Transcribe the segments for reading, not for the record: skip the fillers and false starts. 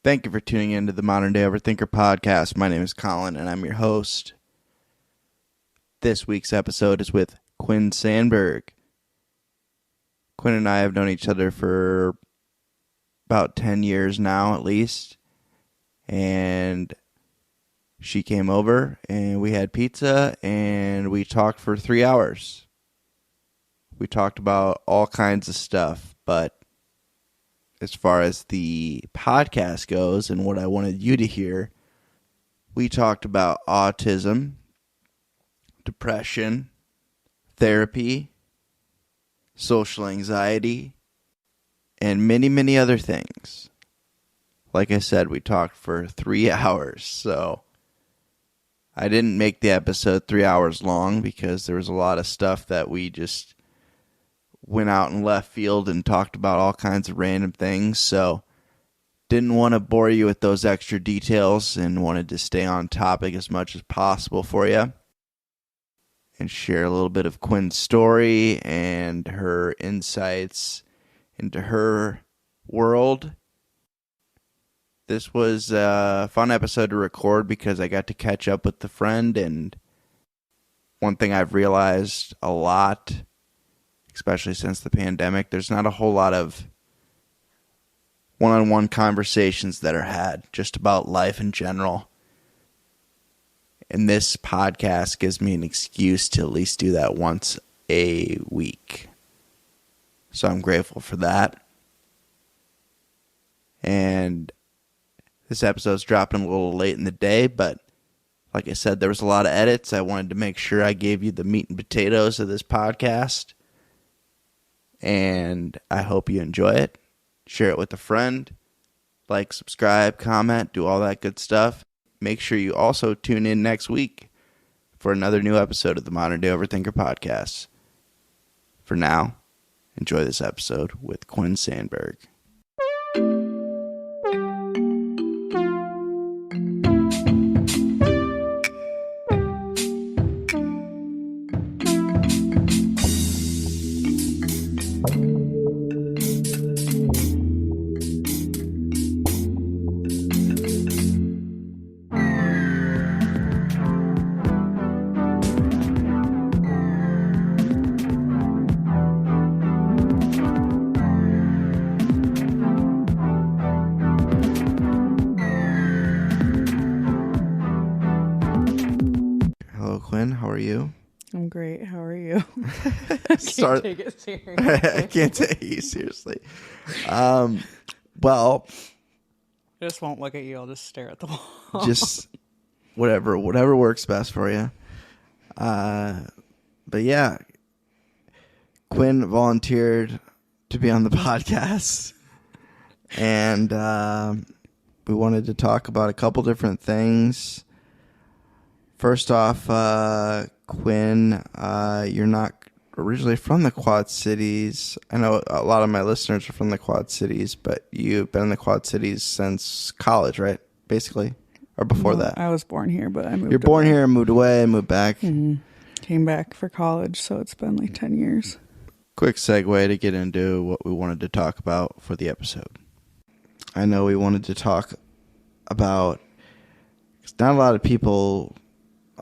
Thank you for tuning in to the Modern Day Overthinker podcast. My name is Colin, and I'm your host. This week's episode is with Quinn Sandberg. Quinn and I have known each other for about 10 years now, at least. And she came over, and we had pizza, and we talked for 3 hours. We talked about all kinds of stuff, but as far as the podcast goes and what I wanted you to hear, we talked about autism, depression, therapy, social anxiety, and many, many other things. Like I said, we talked for 3 hours, so I didn't make the episode 3 hours long because there was a lot of stuff that we just went out in left field and talked about all kinds of random things, so didn't want to bore you with those extra details and wanted to stay on topic as much as possible for you and share a little bit of Quinn's story and her insights into her world. This was a fun episode to record because I got to catch up with the friend, and one thing I've realized a lot, especially since the pandemic, there's not a whole lot of one-on-one conversations that are had just about life in general. And this podcast gives me an excuse to at least do that once a week. So I'm grateful for that. And this episode's dropping a little late in the day, but like I said, there was a lot of edits. I wanted to make sure I gave you the meat and potatoes of this podcast. And I hope you enjoy it. Share it with a friend. Like, subscribe, comment, do all that good stuff. Make sure you also tune in next week for another new episode of the Modern Day Overthinker podcast. For now, enjoy this episode with Quinn Sandberg. Quinn, how are you? I'm great. How are you? I can't take it seriously. I can't take you seriously. Well, I just won't look at you. I'll just stare at the wall. Just whatever works best for you. But yeah, Quinn volunteered to be on the podcast, and we wanted to talk about a couple different things. First off, Quinn, you're not originally from the Quad Cities. I know a lot of my listeners are from the Quad Cities, but you've been in the Quad Cities since college, right? Basically, or before that? I was born here, but I moved. You're born here, moved away, moved back. Mm-hmm. Came back for college, so it's been like 10 years. Quick segue to get into what we wanted to talk about for the episode. I know we wanted to talk about, because not a lot of people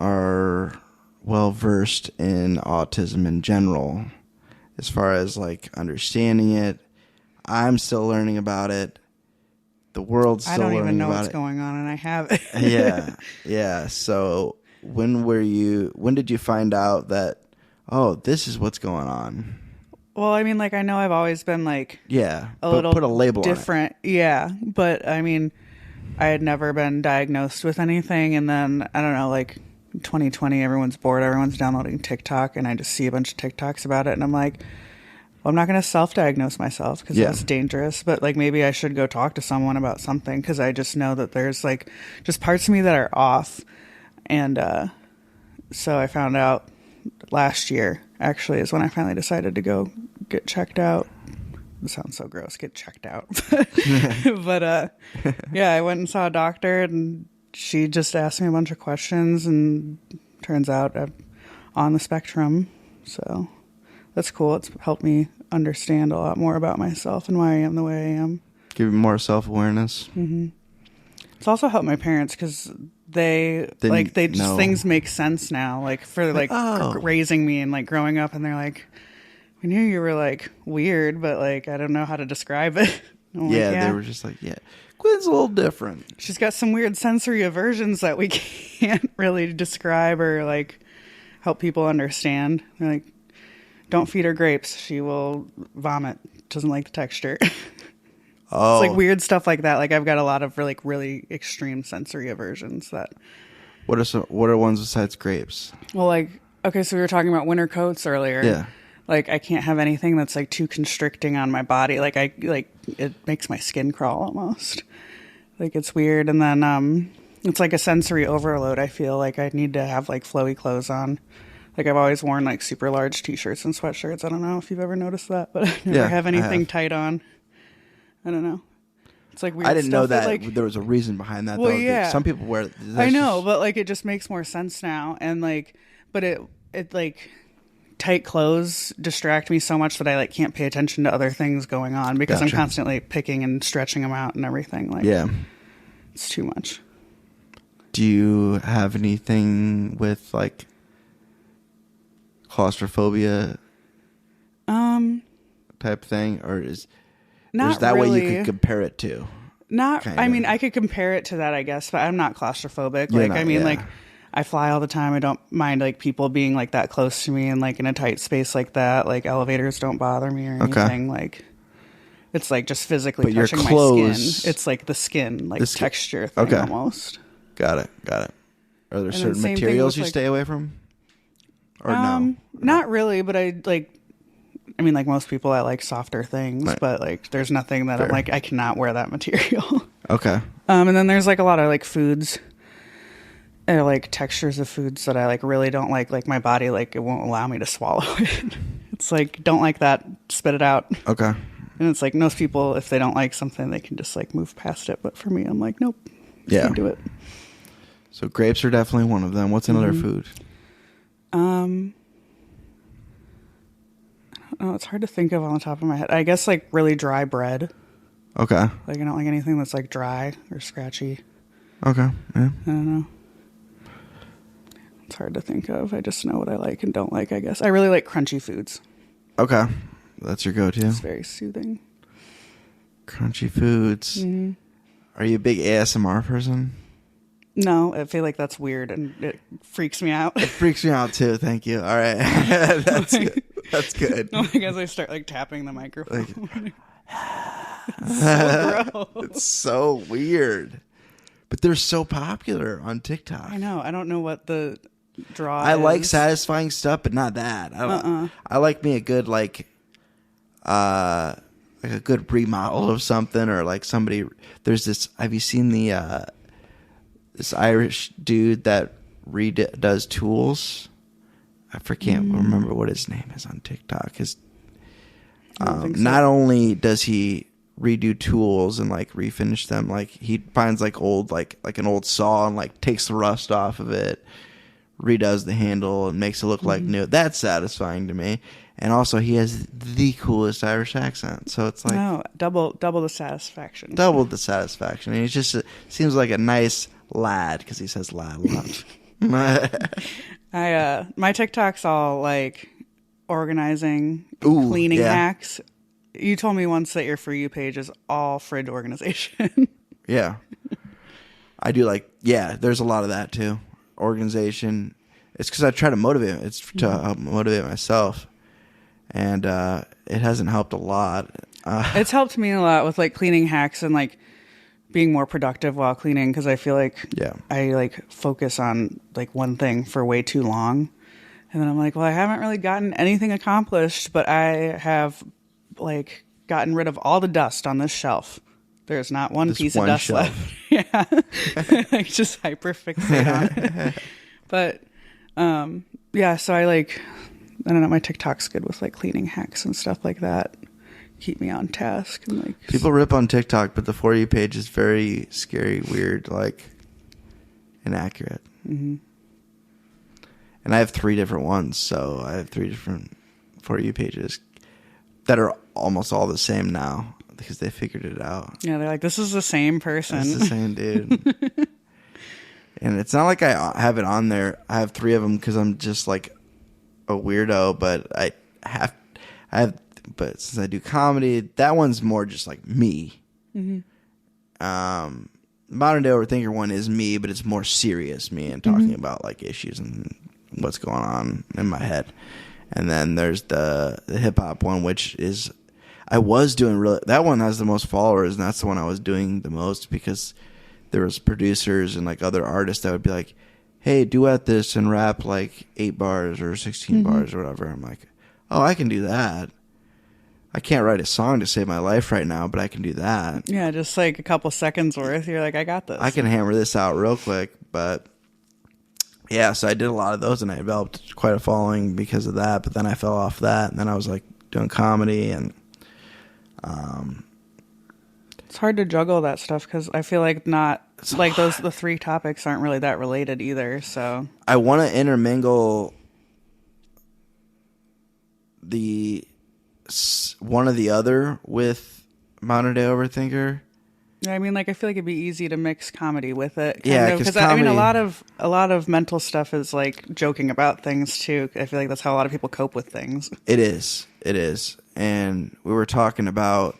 are well versed in autism in general, as far as like understanding it. I'm still learning about it. The world's still learning about it. I don't even know what's going on, and I have it. Yeah. So when did you find out that, oh, this is what's going on? Well, I mean, like, I know I've always been like, a little put a label different. On it. Yeah, but I mean, I had never been diagnosed with anything, and then I don't know, like 2020, everyone's bored, everyone's downloading TikTok, and I just see a bunch of TikToks about it, and I'm like, well, I'm not going to self-diagnose myself because that's dangerous, but like maybe I should go talk to someone about something, because I just know that there's like just parts of me that are off. And so I found out last year, actually, is when I finally decided to go get checked out. It sounds so gross, get checked out. But yeah, I went and saw a doctor, and she just asked me a bunch of questions, and turns out I'm on the spectrum. So that's cool. It's helped me understand a lot more about myself and why I am the way I am. Give you more self-awareness. Mm-hmm. It's also helped my parents because things make sense now. Like for raising me and like growing up, and they're like, "We knew you were like weird, but like I don't know how to describe it." They were just like, Quinn's a little different. She's got some weird sensory aversions that we can't really describe or like help people understand. They're like, don't feed her grapes; she will vomit. Doesn't like the texture. Oh, it's like weird stuff like that. Like I've got a lot of really extreme sensory aversions that. What are ones besides grapes? Well, like, okay, so we were talking about winter coats earlier. Yeah. Like I can't have anything that's like too constricting on my body. Like it makes my skin crawl almost. Like it's weird. And then it's like a sensory overload. I feel like I need to have like flowy clothes on. Like I've always worn like super large t-shirts and sweatshirts. I don't know if you've ever noticed that, but I never have anything tight on. I don't know. It's like weird. I didn't know stuff that there was a reason behind that. Well, though. yeah. Some people wear. I know, but like it just makes more sense now. And like, but it like tight clothes distract me so much that I like can't pay attention to other things going on because I'm constantly picking and stretching them out and everything. Like, it's too much. Do you have anything with like claustrophobia type thing, or is that really. what you could compare it to? Not, kinda. I mean, I could compare it to that, I guess, but I'm not claustrophobic. You're like, not, I mean, like, I fly all the time. I don't mind like people being like that close to me and like in a tight space like that. Like elevators don't bother me or anything. Like it's like just physically touching my skin. It's like the skin, like texture thing almost. Got it. Are there certain materials you stay away from? Or no? Not really, but I mean, like most people, I like softer things, but like there's nothing that I'm like, I cannot wear that material. Okay. And then there's like a lot of like foods. Or like textures of foods that I like really don't like my body, like it won't allow me to swallow it. It's like, don't like that, spit it out. Okay. And it's like most people, if they don't like something, they can just like move past it. But for me, I'm like, nope, can't do it. So grapes are definitely one of them. What's another food? I don't know. It's hard to think of on the top of my head. I guess like really dry bread. Okay. Like I don't like anything that's like dry or scratchy. Okay. Yeah. I don't know. It's hard to think of. I just know what I like and don't like, I guess. I really like crunchy foods. Okay. That's your go-to. It's very soothing. Crunchy foods. Mm-hmm. Are you a big ASMR person? No, I feel like that's weird and it freaks me out. It freaks me out too. Thank you. All right. That's good. That's good. I guess I start like tapping the microphone. Like, it's so gross. It's so weird. But they're so popular on TikTok. I know. I don't know what the draw I is. like satisfying stuff, but not that. I like me a good like a good remodel of something, or like somebody. There's this. Have you seen the this Irish dude that does tools? I can't remember what his name is on TikTok. Not only does he redo tools and like refinish them, like he finds like old like an old saw and like takes the rust off of it, redoes the handle and makes it look like new. That's satisfying to me. And also he has the coolest Irish accent, so it's like double the satisfaction. Double the satisfaction. And he just seems like a nice lad because he says lad a lot. My TikTok's all like organizing, cleaning hacks. You told me once that your For You page is all fridge organization. Yeah. I do there's a lot of that too. Organization. It's because I try to motivate. It's to help motivate myself. And it hasn't helped a lot. It's helped me a lot with like cleaning hacks and like being more productive while cleaning, because I feel like I like focus on like one thing for way too long. And then I'm like, well, I haven't really gotten anything accomplished, but I have like gotten rid of all the dust on this shelf. There's not one piece of dust left. Yeah. Like just hyper fixate on it. But so I don't know, my TikTok's good with like cleaning hacks and stuff like that. Keep me on task. And like people rip on TikTok, but the For You page is very scary, weird, like inaccurate. Mm-hmm. And I have 3 different ones, so I have 3 different For You pages that are almost all the same now. because they figured it out. Yeah, they're like, this is the same person. It's the same dude. And it's not like I have it on there. I have 3 of them because I'm just like a weirdo, but but since I do comedy, that one's more just like me. Mm-hmm. Modern Day Overthinker one is me, but it's more serious me and talking about like issues and what's going on in my head. And then there's the hip hop one, which is I was doing really. That one has the most followers, and that's the one I was doing the most because there was producers and like other artists that would be like, hey, duet this and rap like 8 bars or 16 bars or whatever. I'm like, oh, I can do that. I can't write a song to save my life right now, but I can do that. Yeah, just like a couple seconds worth. You're like, I got this. I can hammer this out real quick. But yeah, so I did a lot of those and I developed quite a following because of that. But then I fell off that. And then I was like doing comedy and it's hard to juggle that stuff because I feel like the 3 topics aren't really that related either. So I want to intermingle one or the other with Modern Day Overthinker. I mean, like I feel like it'd be easy to mix comedy with it. Yeah, because I mean, a lot of mental stuff is like joking about things too. I feel like that's how a lot of people cope with things. It is, and we were talking about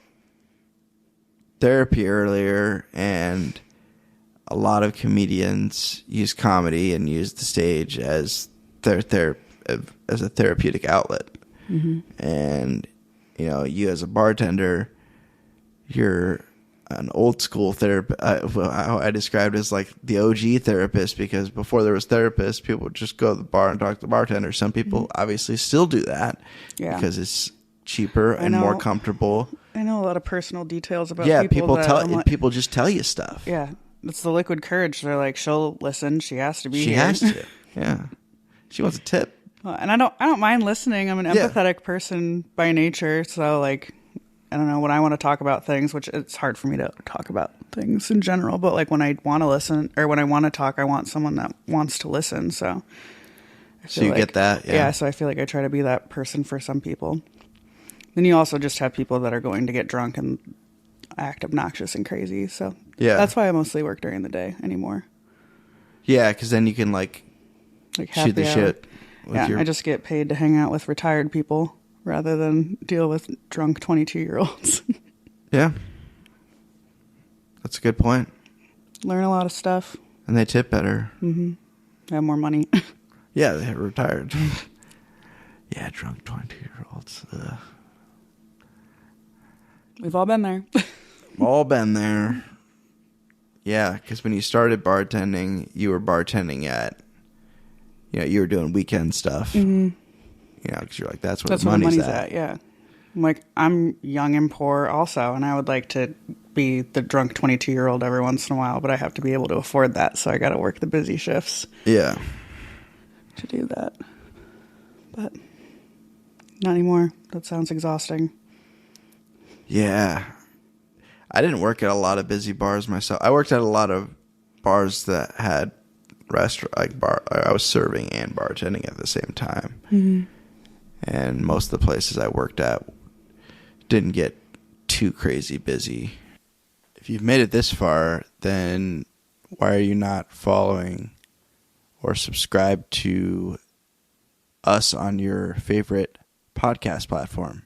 therapy earlier, and a lot of comedians use comedy and use the stage as as a therapeutic outlet. Mm-hmm. And you as a bartender, you're an old school therapist. I described it as like the OG therapist because before there was therapists, people would just go to the bar and talk to the bartender. Some people obviously still do that because it's cheaper and more comfortable. I know a lot of personal details about people just tell you stuff. Yeah, it's the liquid courage. They're like, she'll listen. She has to be. She has to. Yeah, she wants a tip. And I don't mind listening. I'm an empathetic person by nature, so like, I don't know when I want to talk about things, which it's hard for me to talk about things in general. But like when I want to listen or when I want to talk, I want someone that wants to listen. So you get that, yeah. So I feel like I try to be that person for some people. Then you also just have people that are going to get drunk and act obnoxious and crazy. So that's why I mostly work during the day anymore. Yeah, because then you can like shoot the shit. I just get paid to hang out with retired people rather than deal with drunk 22-year-olds. Yeah. That's a good point. Learn a lot of stuff. And they tip better. Mm-hmm. Have more money. Yeah, they're retired. Yeah, drunk 22-year-olds. We've all been there. All been there. Yeah, because when you started bartending, you were bartending at, you were doing weekend stuff. Mm-hmm. Because you're like, that's where the money's at. Yeah. I'm like, I'm young and poor also, and I would like to be the drunk 22-year-old every once in a while, but I have to be able to afford that, so I got to work the busy shifts. Yeah. To do that. But not anymore. That sounds exhausting. Yeah. I didn't work at a lot of busy bars myself. I worked at a lot of bars that had I was serving and bartending at the same time. Mm-hmm. And most of the places I worked at didn't get too crazy busy. If you've made it this far, then why are you not following or subscribed to us on your favorite podcast platform?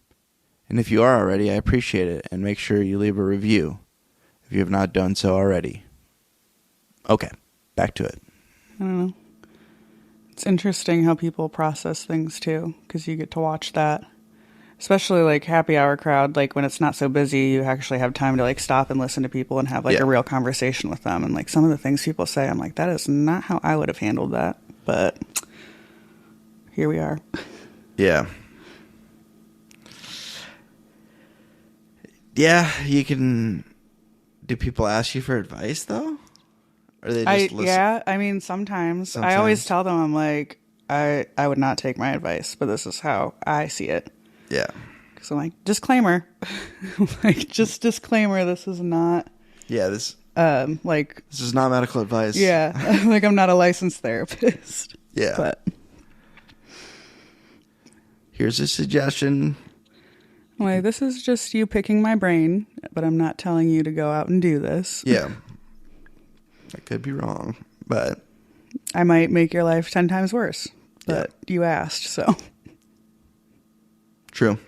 And if you are already, I appreciate it. And make sure you leave a review if you have not done so already. Okay, back to it. I don't know. It's interesting how people process things too, because you get to watch that. Especially like happy hour crowd, like when it's not so busy, you actually have time to like stop and listen to people and have like a real conversation with them. And like some of the things people say, I'm like, that is not how I would have handled that. But here we are. Yeah. Yeah, you can... Do people ask you for advice, though? Or they just listen? Yeah, I mean, sometimes. I always tell them, I'm like, I would not take my advice, but this is how I see it. Yeah. Because I'm like, disclaimer. Like, just disclaimer, this is not... Yeah, this is not medical advice. Yeah, like I'm not a licensed therapist. Yeah. But... Here's a suggestion. Like, this is just you picking my brain, but I'm not telling you to go out and do this. Yeah. I could be wrong, but I might make your life 10 times worse, but you asked, so. True.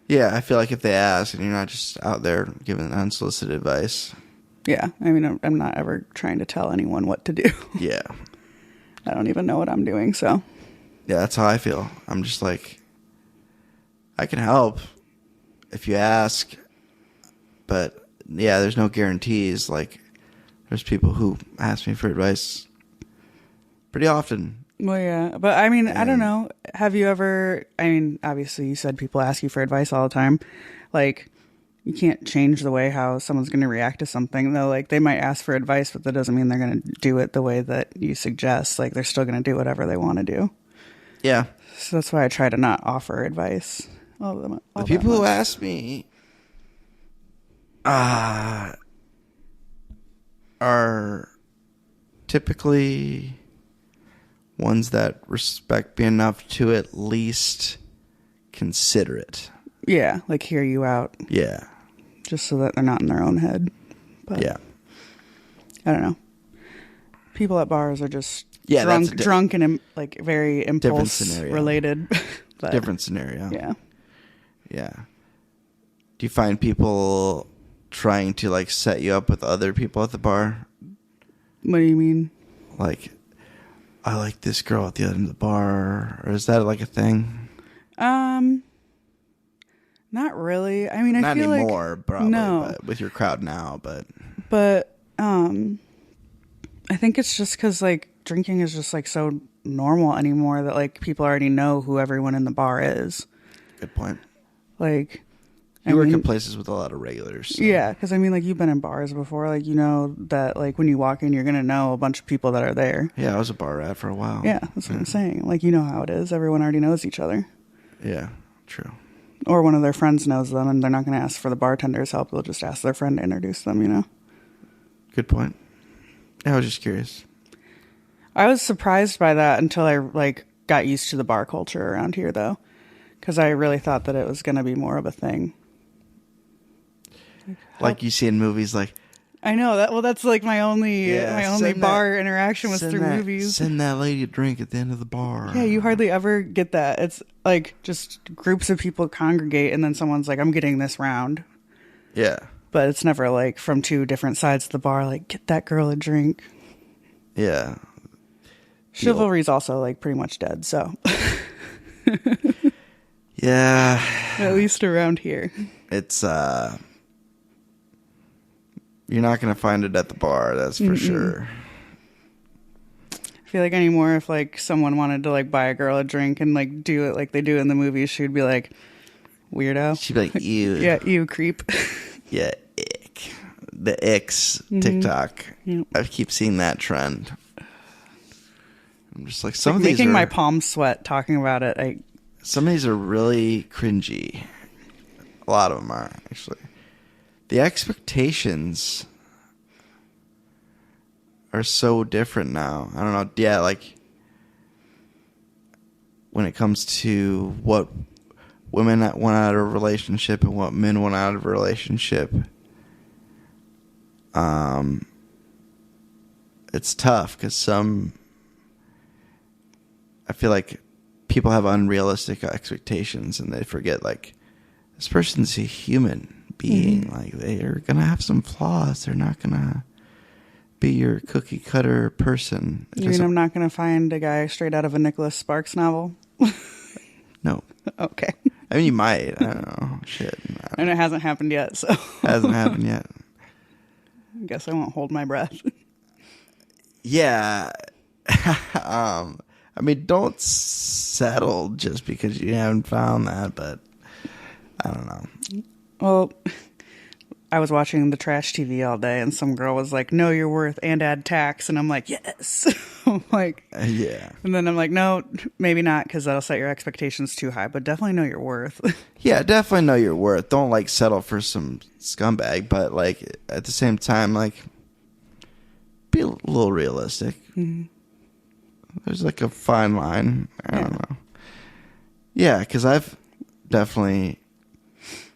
Yeah, I feel like if they ask and you're not just out there giving unsolicited advice. Yeah, I mean, I'm not ever trying to tell anyone what to do. Yeah. I don't even know what I'm doing, so. Yeah, that's how I feel. I'm just like, I can help if you ask, but yeah, there's no guarantees. Like, there's people who ask me for advice pretty often. Well, yeah, but I mean, I don't know. Have you ever, I mean, obviously you said people ask you for advice all the time. Like, you can't change the way how someone's going to react to something, though. Like, they might ask for advice, but that doesn't mean they're going to do it the way that you suggest. Like, they're still going to do whatever they want to do. Yeah. So that's why I try to not offer advice. The people who ask me are typically ones that respect me enough to at least consider it. Yeah, like hear you out. Yeah. Just so that they're not in their own head. But yeah. I don't know. People at bars are just that's drunk and like very impulse related. But, different scenario. Yeah. Yeah. Do you find people trying to like set you up with other people at the bar? What do you mean? Like, I like this girl at the end of the bar, or is that like a thing? Not really. I mean, I not feel anymore, like, probably, no. but with your crowd now, but I think it's just because like drinking is just like so normal anymore that like people already know who everyone in the bar is. Good point. Like, you work in places with a lot of regulars. So. Yeah, because I mean, like, you've been in bars before. Like, you know that, like, when you walk in, you're going to know a bunch of people that are there. Yeah, I was a bar rat for a while. Yeah, that's what I'm saying. Like, you know how it is. Everyone already knows each other. Yeah, true. Or one of their friends knows them, and they're not going to ask for the bartender's help. They'll just ask their friend to introduce them, you know? Good point. I was just curious. I was surprised by that until I, like, got used to the bar culture around here, though. Because I really thought that it was going to be more of a thing. Like you see in movies, like I know that. Well, that's like my only bar interaction was through movies. Send that lady a drink at the end of the bar. Yeah, you hardly ever get that. It's like just groups of people congregate, and then someone's like, "I'm getting this round." Yeah, but it's never like from two different sides of the bar. Like, get that girl a drink. Yeah, chivalry's also like pretty much dead. So, yeah, at least around here, it's you're not going to find it at the bar, that's for sure. I feel like anymore, if like someone wanted to like buy a girl a drink and like do it like they do in the movies, she'd be like, weirdo. She'd be like, ew. Yeah, ew, creep. Yeah, ick. The icks TikTok. Yep. I keep seeing that trend. I'm just like, some of these making are... my palms sweat talking about it. Some of these are really cringy. A lot of them are, actually. The expectations are so different now. I don't know. Yeah, like when it comes to what women want out of a relationship and what men want out of a relationship, it's tough because I feel like people have unrealistic expectations and they forget like this person's a human being. Like, they're gonna have some flaws. They're not gonna be your cookie cutter person. You mean I'm not gonna find a guy straight out of a Nicholas Sparks novel? No. Okay. I mean, you might. I don't know. Shit. And it hasn't happened yet, so. Hasn't happened yet. I guess I won't hold my breath. Yeah. I mean, don't settle just because you haven't found that, but I don't know. Well, I was watching the trash TV all day, and some girl was like, "Know your worth and add tax," and I'm like, "Yes." I'm like, yeah. And then I'm like, "No, maybe not, because that'll set your expectations too high. But definitely know your worth." Yeah, definitely know your worth. Don't like settle for some scumbag, but like at the same time, like be a little realistic. Mm-hmm. There's like a fine line. I don't know. Yeah, because I've definitely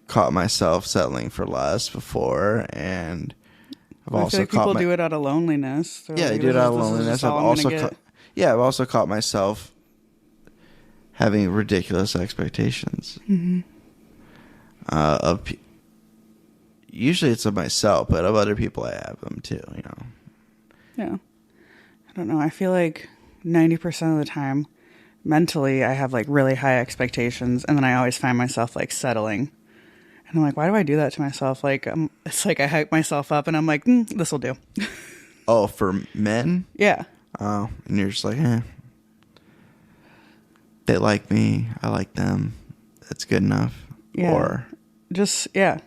caught myself settling for less before, and I've I also feel like caught people do it out of loneliness. They're yeah, like, I do it out of this is loneliness. just I've all I'm also gonna get. I've also caught myself having ridiculous expectations usually it's of myself, but of other people I have them too, you know. Yeah. I don't know. I feel like 90% of the time, mentally, I have like really high expectations, and then I always find myself like settling. And I'm like, why do I do that to myself? Like, it's like I hype myself up, and I'm like, this will do. Oh, for men? Yeah. Oh, and you're just like, they like me, I like them. That's good enough. Yeah. Or just, yeah.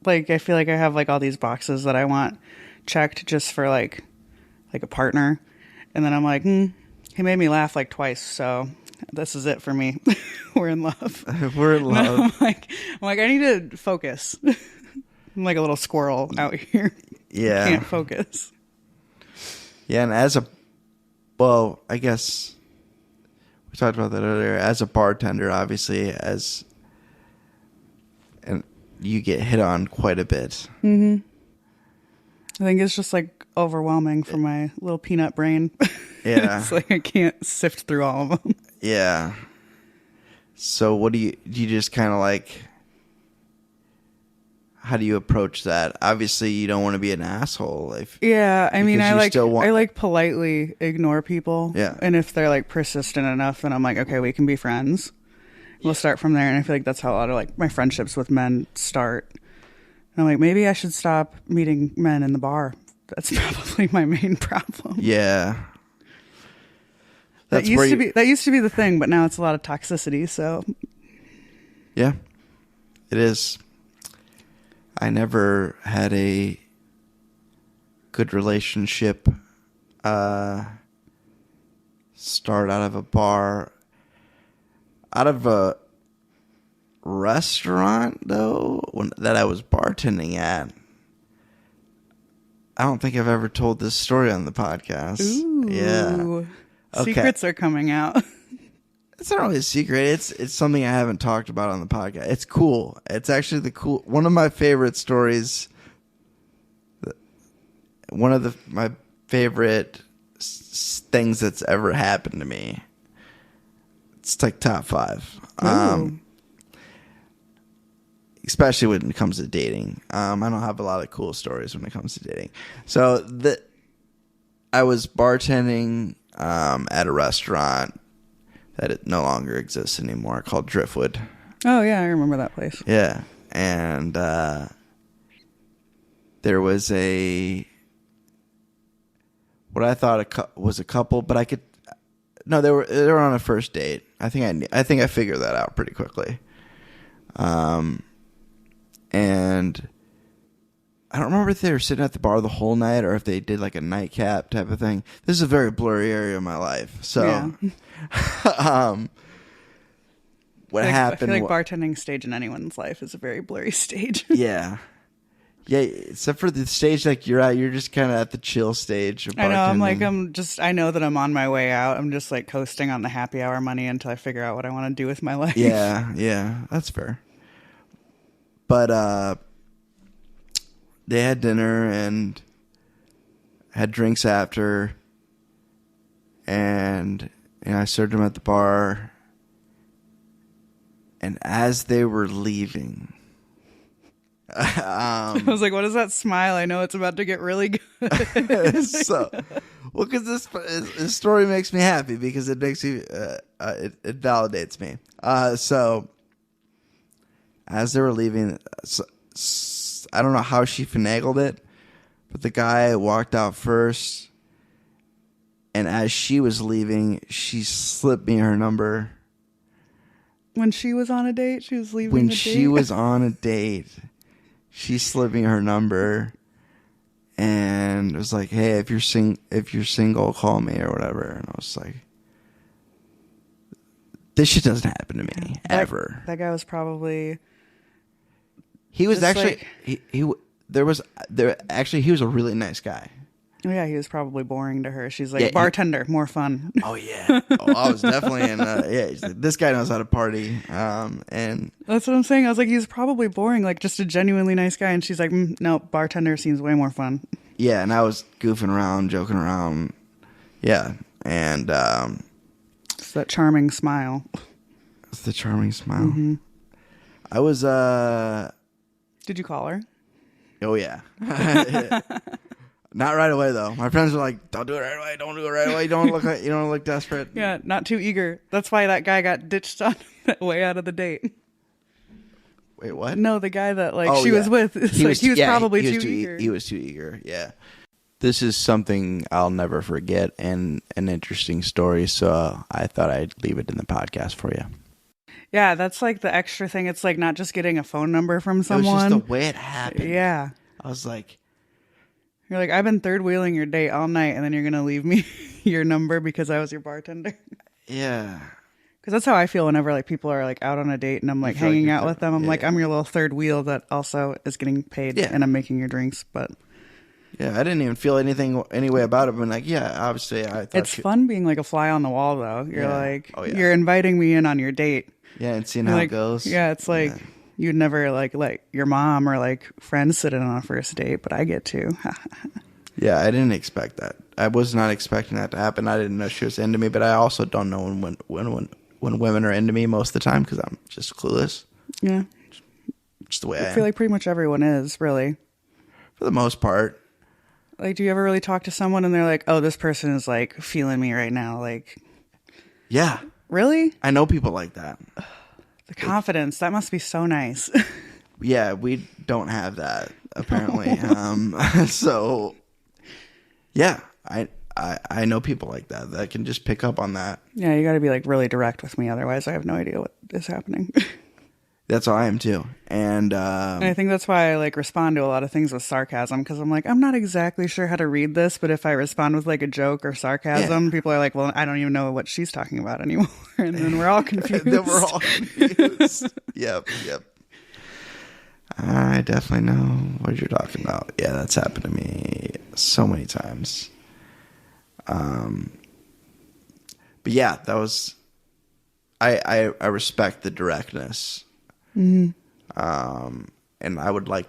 Like, I feel like I have like all these boxes that I want checked just for like a partner. And then I'm like, he made me laugh like twice, so this is it for me. We're in love. We're in love. I'm like, I need to focus. I'm like a little squirrel out here. Yeah. I can't focus. Yeah, and I guess we talked about that earlier. As a bartender, obviously, and you get hit on quite a bit. Mm-hmm. I think it's just like overwhelming for my little peanut brain. Yeah. It's like I can't sift through all of them. Yeah. So what do you just kind of like, how do you approach that? Obviously you don't want to be an asshole. Yeah, I mean, I want... politely ignore people. Yeah. And if they're like persistent enough, then I'm like, okay, we can be friends. We'll start from there. And I feel like that's how a lot of like my friendships with men start. And I'm like, maybe I should stop meeting men in the bar. That's probably my main problem. Yeah. That used to be the thing, but now it's a lot of toxicity, so. Yeah. It is. I never had a good relationship start out of a bar. Out of a restaurant, though, that I was bartending at. I don't think I've ever told this story on the podcast. Ooh. Yeah. Okay. Secrets are coming out. It's not really a secret. It's something I haven't talked about on the podcast. It's cool. It's actually one of my favorite stories. One of my favorite things that's ever happened to me. It's like top 5. Especially when it comes to dating. I don't have a lot of cool stories when it comes to dating. So I was bartending at a restaurant that it no longer exists anymore, called Driftwood. Oh yeah, I remember that place. Yeah, and there was what I thought was a couple, but they were on a first date. I think I figured that out pretty quickly. And I don't remember if they were sitting at the bar the whole night or if they did like a nightcap type of thing. This is a very blurry area of my life. So, yeah. What happened? I feel like bartending stage in anyone's life is a very blurry stage. Yeah. Yeah, except for the stage like you're at, you're just kind of at the chill stage of bartending. I know, I know that I'm on my way out. I'm just like coasting on the happy hour money until I figure out what I want to do with my life. Yeah, that's fair. But they had dinner and had drinks after, and I served them at the bar. And as they were leaving, I was like, "What is that smile? I know it's about to get really good." Because this story makes me happy because it makes you, it validates me. So as they were leaving. I don't know how she finagled it, but the guy walked out first, and as she was leaving, she slipped me her number. When she was on a date, she was leaving. When she was on a date, she slipped me her number, and it was like, "Hey, if you're single, call me or whatever." And I was like, "This shit doesn't happen to me ever." That guy was probably. He was actually he was a really nice guy. Oh, yeah, he was probably boring to her. She's like, Yeah, bartender, more fun. Oh yeah. Oh, I was definitely in. Yeah, he's like, this guy knows how to party. And That's what I'm saying. I was like, he's probably boring, like just a genuinely nice guy. And she's like, no, bartender seems way more fun. yeah, and I was goofing around, joking around. Yeah, and It's that charming smile. it's the charming smile. Mm-hmm. I was. Did you call her? Oh yeah. Not right away though. My friends were like, "Don't do it right away. Don't do it right away. You don't look desperate." Yeah, not too eager. That's why that guy got ditched on that way out of the date. Wait, what? No, the guy that she was with. He was probably too eager. He was too eager. Yeah. This is something I'll never forget and an interesting story. So I thought I'd leave it in the podcast for you. Yeah, that's like the extra thing. It's like not just getting a phone number from someone. It was just the way it happened. Yeah. I was like, you're like, I've been third wheeling your date all night, and then you're gonna leave me your number because I was your bartender. Yeah. Because that's how I feel whenever like people are like out on a date and I'm like hanging out with them. I'm like, I'm your little third wheel that also is getting paid, and I'm making your drinks. But yeah, I didn't even feel anything anyway about it. But like, yeah, obviously, I thought it's fun being like a fly on the wall, though. You're like, you're inviting me in on your date. Yeah, and seeing how it goes. Yeah, it's like you'd never like let your mom or like friends sit in on a first date, but I get to. Yeah, I didn't expect that. I was not expecting that to happen. I didn't know she was into me, but I also don't know when women are into me most of the time because I'm just clueless. Yeah, just the way I am. I feel like pretty much everyone is, really. For the most part. Like, do you ever really talk to someone and they're like, "Oh, this person is like feeling me right now"? Like, yeah. Really? I know people like that. The confidence, that must be so nice. Yeah, we don't have that apparently. So yeah, I know people like that can just pick up on that. Yeah, you got to be like really direct with me, otherwise I have no idea what is happening. That's how I am too. And I think that's why I like respond to a lot of things with sarcasm, because I'm like, I'm not exactly sure how to read this, but if I respond with like a joke or sarcasm, people are like, well, I don't even know what she's talking about anymore. And then we're all confused. Then we're all confused. Yep. I definitely know what you're talking about. Yeah, that's happened to me so many times. But yeah, that was I respect the directness. Mm-hmm. And I would like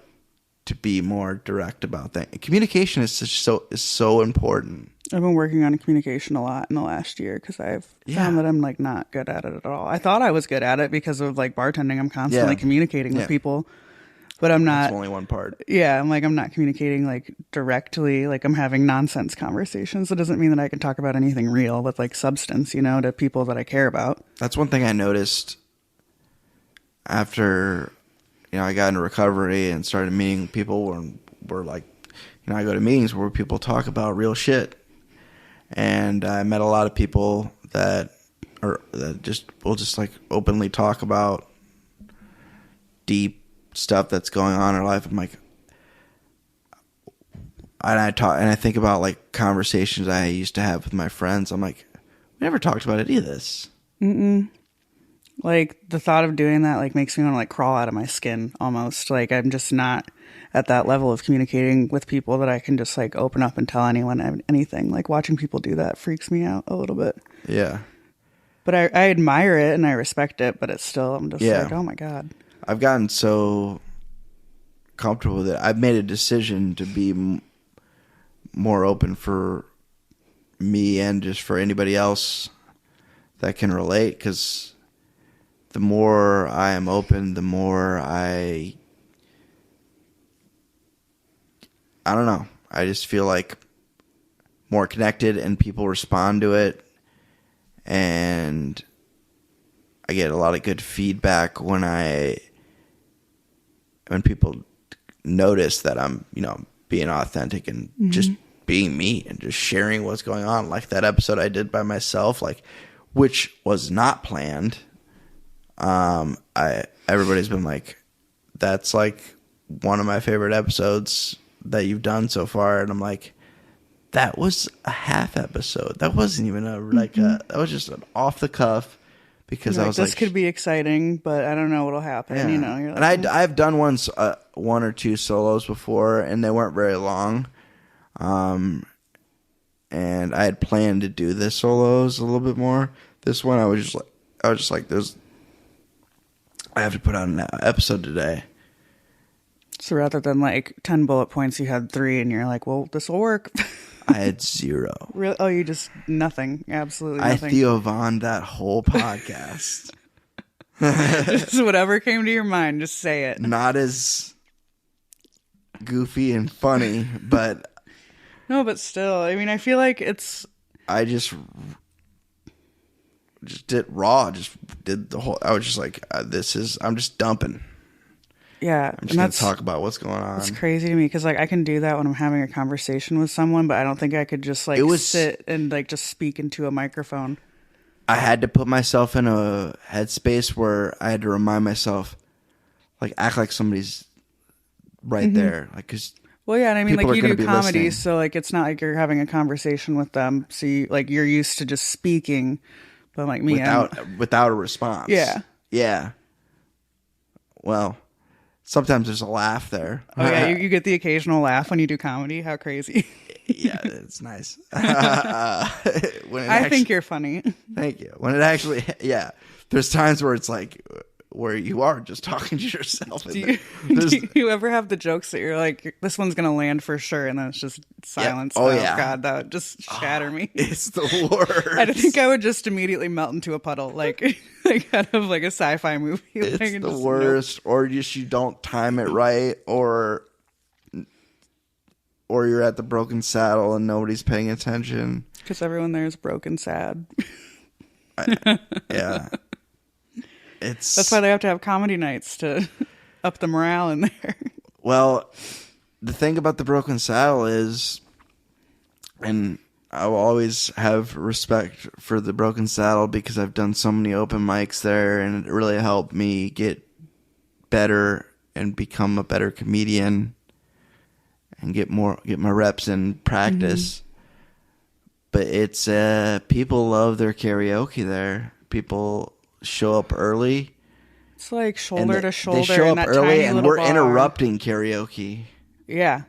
to be more direct about that. Communication is so important. I've been working on communication a lot in the last year because I've found that I'm like not good at it at all. I thought I was good at it because of like bartending. I'm constantly communicating with people, but I'm not. That's only one part. Yeah, I'm not communicating like directly. Like I'm having nonsense conversations. It doesn't mean that I can talk about anything real with like substance, to people that I care about. That's one thing I noticed after, I got into recovery and started meeting people and were like, I go to meetings where people talk about real shit. And I met a lot of people that will just like openly talk about deep stuff that's going on in our life. I'm like, and I think about like conversations I used to have with my friends. I'm like, we never talked about any of this. Mm-mm. Like the thought of doing that like makes me want to like crawl out of my skin almost. Like I'm just not at that level of communicating with people that I can just like open up and tell anyone anything. Like watching people do that freaks me out a little bit. Yeah. But I admire it and I respect it, but it's still, I'm just like, oh my God. I've gotten so comfortable with it. I've made a decision to be more open for me and just for anybody else that can relate, because the more I am open, the more I don't know. I just feel like more connected and people respond to it. And I get a lot of good feedback when people notice that I'm, being authentic and just being me and just sharing what's going on. Like that episode I did by myself, which was not planned. Everybody's been like, that's like one of my favorite episodes that you've done so far. And I'm like, that was a half episode. That wasn't even that was just an off the cuff, because I was this could be exciting, but I don't know what'll happen. Yeah. You're and I've done one or two solos before, and they weren't very long. And and I had planned to do the solos a little bit more. This one, I was just like, I have to put out an episode today. So rather than like 10 bullet points, you had 3, and you're like, well, this will work. I had 0. Really? Oh, you just nothing. Absolutely nothing. I Theo Von that whole podcast. Just whatever came to your mind, just say it. Not as goofy and funny, but no, but still, I mean, I feel like I just did raw. Just did the whole. I was just like, I'm just dumping. Yeah, I'm just gonna talk about what's going on. It's crazy to me because like I can do that when I'm having a conversation with someone, but I don't think I could just like sit and like just speak into a microphone. I had to put myself in a headspace where I had to remind myself, like, act like somebody's right there, like, because. Well, yeah, and I mean, like, you do comedy, so like it's not like you're having a conversation with them, so you're used to just speaking, but like me, without a response. Yeah. Well. Sometimes there's a laugh there. Oh, yeah, you get the occasional laugh when you do comedy. How crazy. Yeah, it's nice. I think you're funny. Thank you. When it actually, yeah. There's times where it's like, where you are just talking to yourself. Do you ever have the jokes that you're like, this one's going to land for sure, and then it's just silence? Yeah. Oh, yeah. God, that would just shatter me. It's the worst. I think I would just immediately melt into a puddle, like out of like a sci-fi movie. It's like, the worst. Nope. Or just you don't time it right, or you're at the broken saddle and nobody's paying attention. Because everyone there is broken sad. Yeah. That's why they have to have comedy nights to up the morale in there. Well, the thing about the Broken Saddle is, and I will always have respect for the Broken Saddle because I've done so many open mics there, and it really helped me get better and become a better comedian and get my reps in practice. But it's people love their karaoke there. People show up early. It's like shoulder to shoulder. They show up early, and we're bar. interrupting karaoke. Yeah.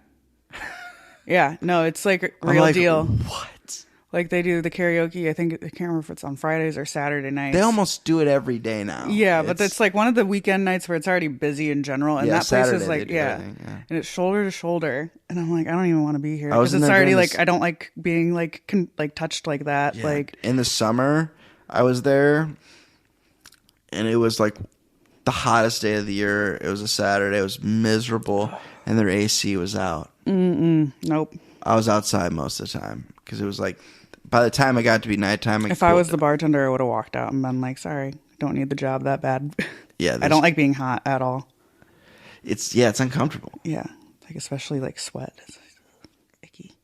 Yeah. No, it's like a real deal. What? Like they do the karaoke. I can't remember if it's on Fridays or Saturday nights. They almost do it every day now. Yeah, but it's like one of the weekend nights where it's already busy in general, and that place is like and it's shoulder to shoulder, and I'm like, I don't even want to be here because it's already like I don't like being like touched like that. Yeah. Like in the summer, I was there, and it was like the hottest day of the year. It was a Saturday. It was miserable, and their AC was out. Nope. I was outside most of the time because it was like. By the time it got to be nighttime... If I was the bartender, I would have walked out and been like, sorry, don't need the job that bad. Yeah, I don't like being hot at all. It's uncomfortable. Yeah, like especially like sweat. It's icky.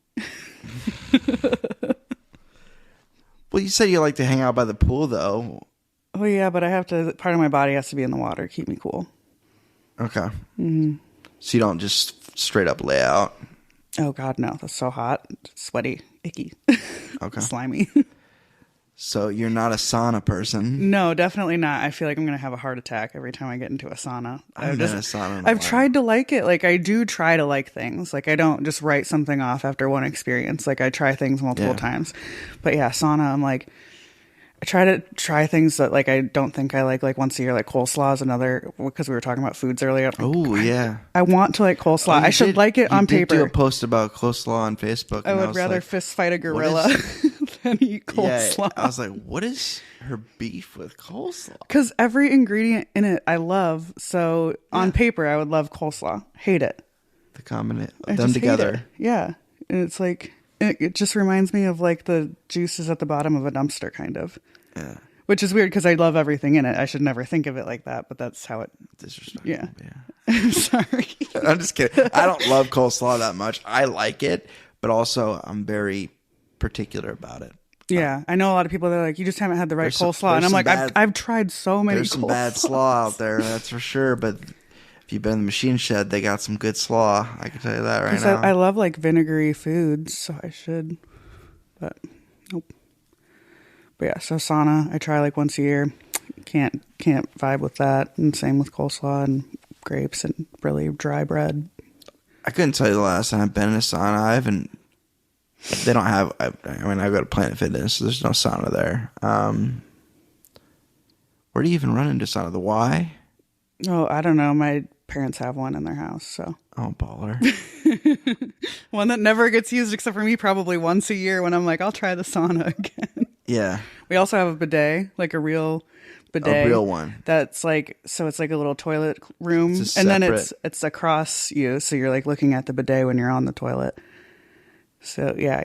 Well, you said you like to hang out by the pool, though. Oh, yeah, but part of my body has to be in the water, keep me cool. Okay. Mm-hmm. So you don't just straight up lay out? Oh, God, no. That's so hot. Sweaty. Icky. Okay. Slimy. So you're not a sauna person? No, definitely not. I feel like I'm going to have a heart attack every time I get into a sauna. I've tried to like it. Like, I do try to like things. Like, I don't just write something off after one experience. Like, I try things multiple times. But yeah, sauna, I'm like... I try to try things that like I don't think I like once a year, like coleslaw is another, because we were talking about foods earlier. Oh yeah, I want to like coleslaw. I should like it on paper. You did do a post about coleslaw on Facebook. I would rather fist fight a gorilla than eat coleslaw. Yeah, I was like, what is her beef with coleslaw? Because every ingredient in it I love. So on paper I would love coleslaw. Hate it. The combination of them together. Yeah, and it's like. It just reminds me of like the juices at the bottom of a dumpster, kind of. Yeah. Which is weird because I love everything in it. I should never think of it like that, but that's how it. Disrespectful. Yeah. I'm sorry. I'm just kidding. I don't love coleslaw that much. I like it, but also I'm very particular about it. Yeah, I know a lot of people that are like, you just haven't had the right coleslaw, and I'm like, I've tried so many. There's some bad slaw out there, that's for sure, but. If you've been in the machine shed, they got some good slaw. I can tell you that right now. I love like vinegary foods, so I should. But nope. But yeah, so sauna I try like once a year. Can't vibe with that. And same with coleslaw and grapes and really dry bread. I couldn't tell you the last time I've been in a sauna. I haven't They don't have. I mean, I go to Planet Fitness. So there's no sauna there. Where do you even run into sauna? The Y? Oh, I don't know. My parents have one in their house, so. Oh, baller. One that never gets used except for me probably once a year when I'm like, I'll try the sauna again. Yeah. We also have a bidet, like a real bidet. A real one. That's like, so it's like a little toilet room. And then it's across you. So you're like looking at the bidet when you're on the toilet. So yeah,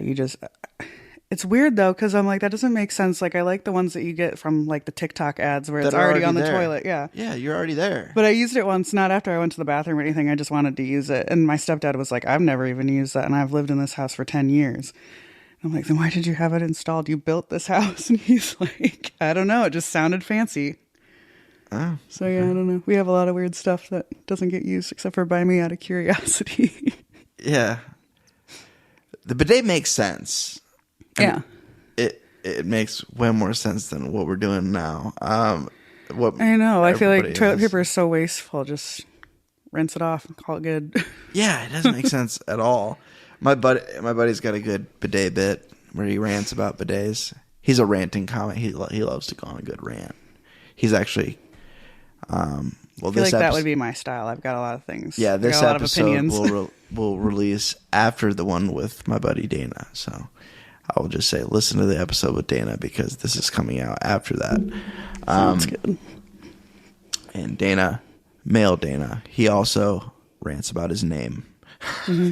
it's weird though, because I'm like, that doesn't make sense. Like I like the ones that you get from like the TikTok ads where it's already on the toilet. Yeah. Yeah, you're already there. But I used it once, not after I went to the bathroom or anything. I just wanted to use it. And my stepdad was like, I've never even used that. And I've lived in this house for 10 years. I'm like, then why did you have it installed? You built this house. And he's like, I don't know. It just sounded fancy. Oh, so yeah, I don't know. We have a lot of weird stuff that doesn't get used except for by me out of curiosity. Yeah. The bidet makes sense. Yeah. It makes way more sense than what we're doing now. What I know. I feel like toilet paper is so wasteful. Just rinse it off and call it good. Yeah, it doesn't make sense at all. My buddy's got a good bidet bit where he rants about bidets. He's a ranting comic. He loves to go on a good rant. He's actually I feel like that would be my style. I've got a lot of things. Yeah, this got a lot episode of opinions. will release after the one with my buddy Dana. So I will just say, listen to the episode with Dana because this is coming out after that. Sounds good. And Dana, male Dana, he also rants about his name. Mm-hmm.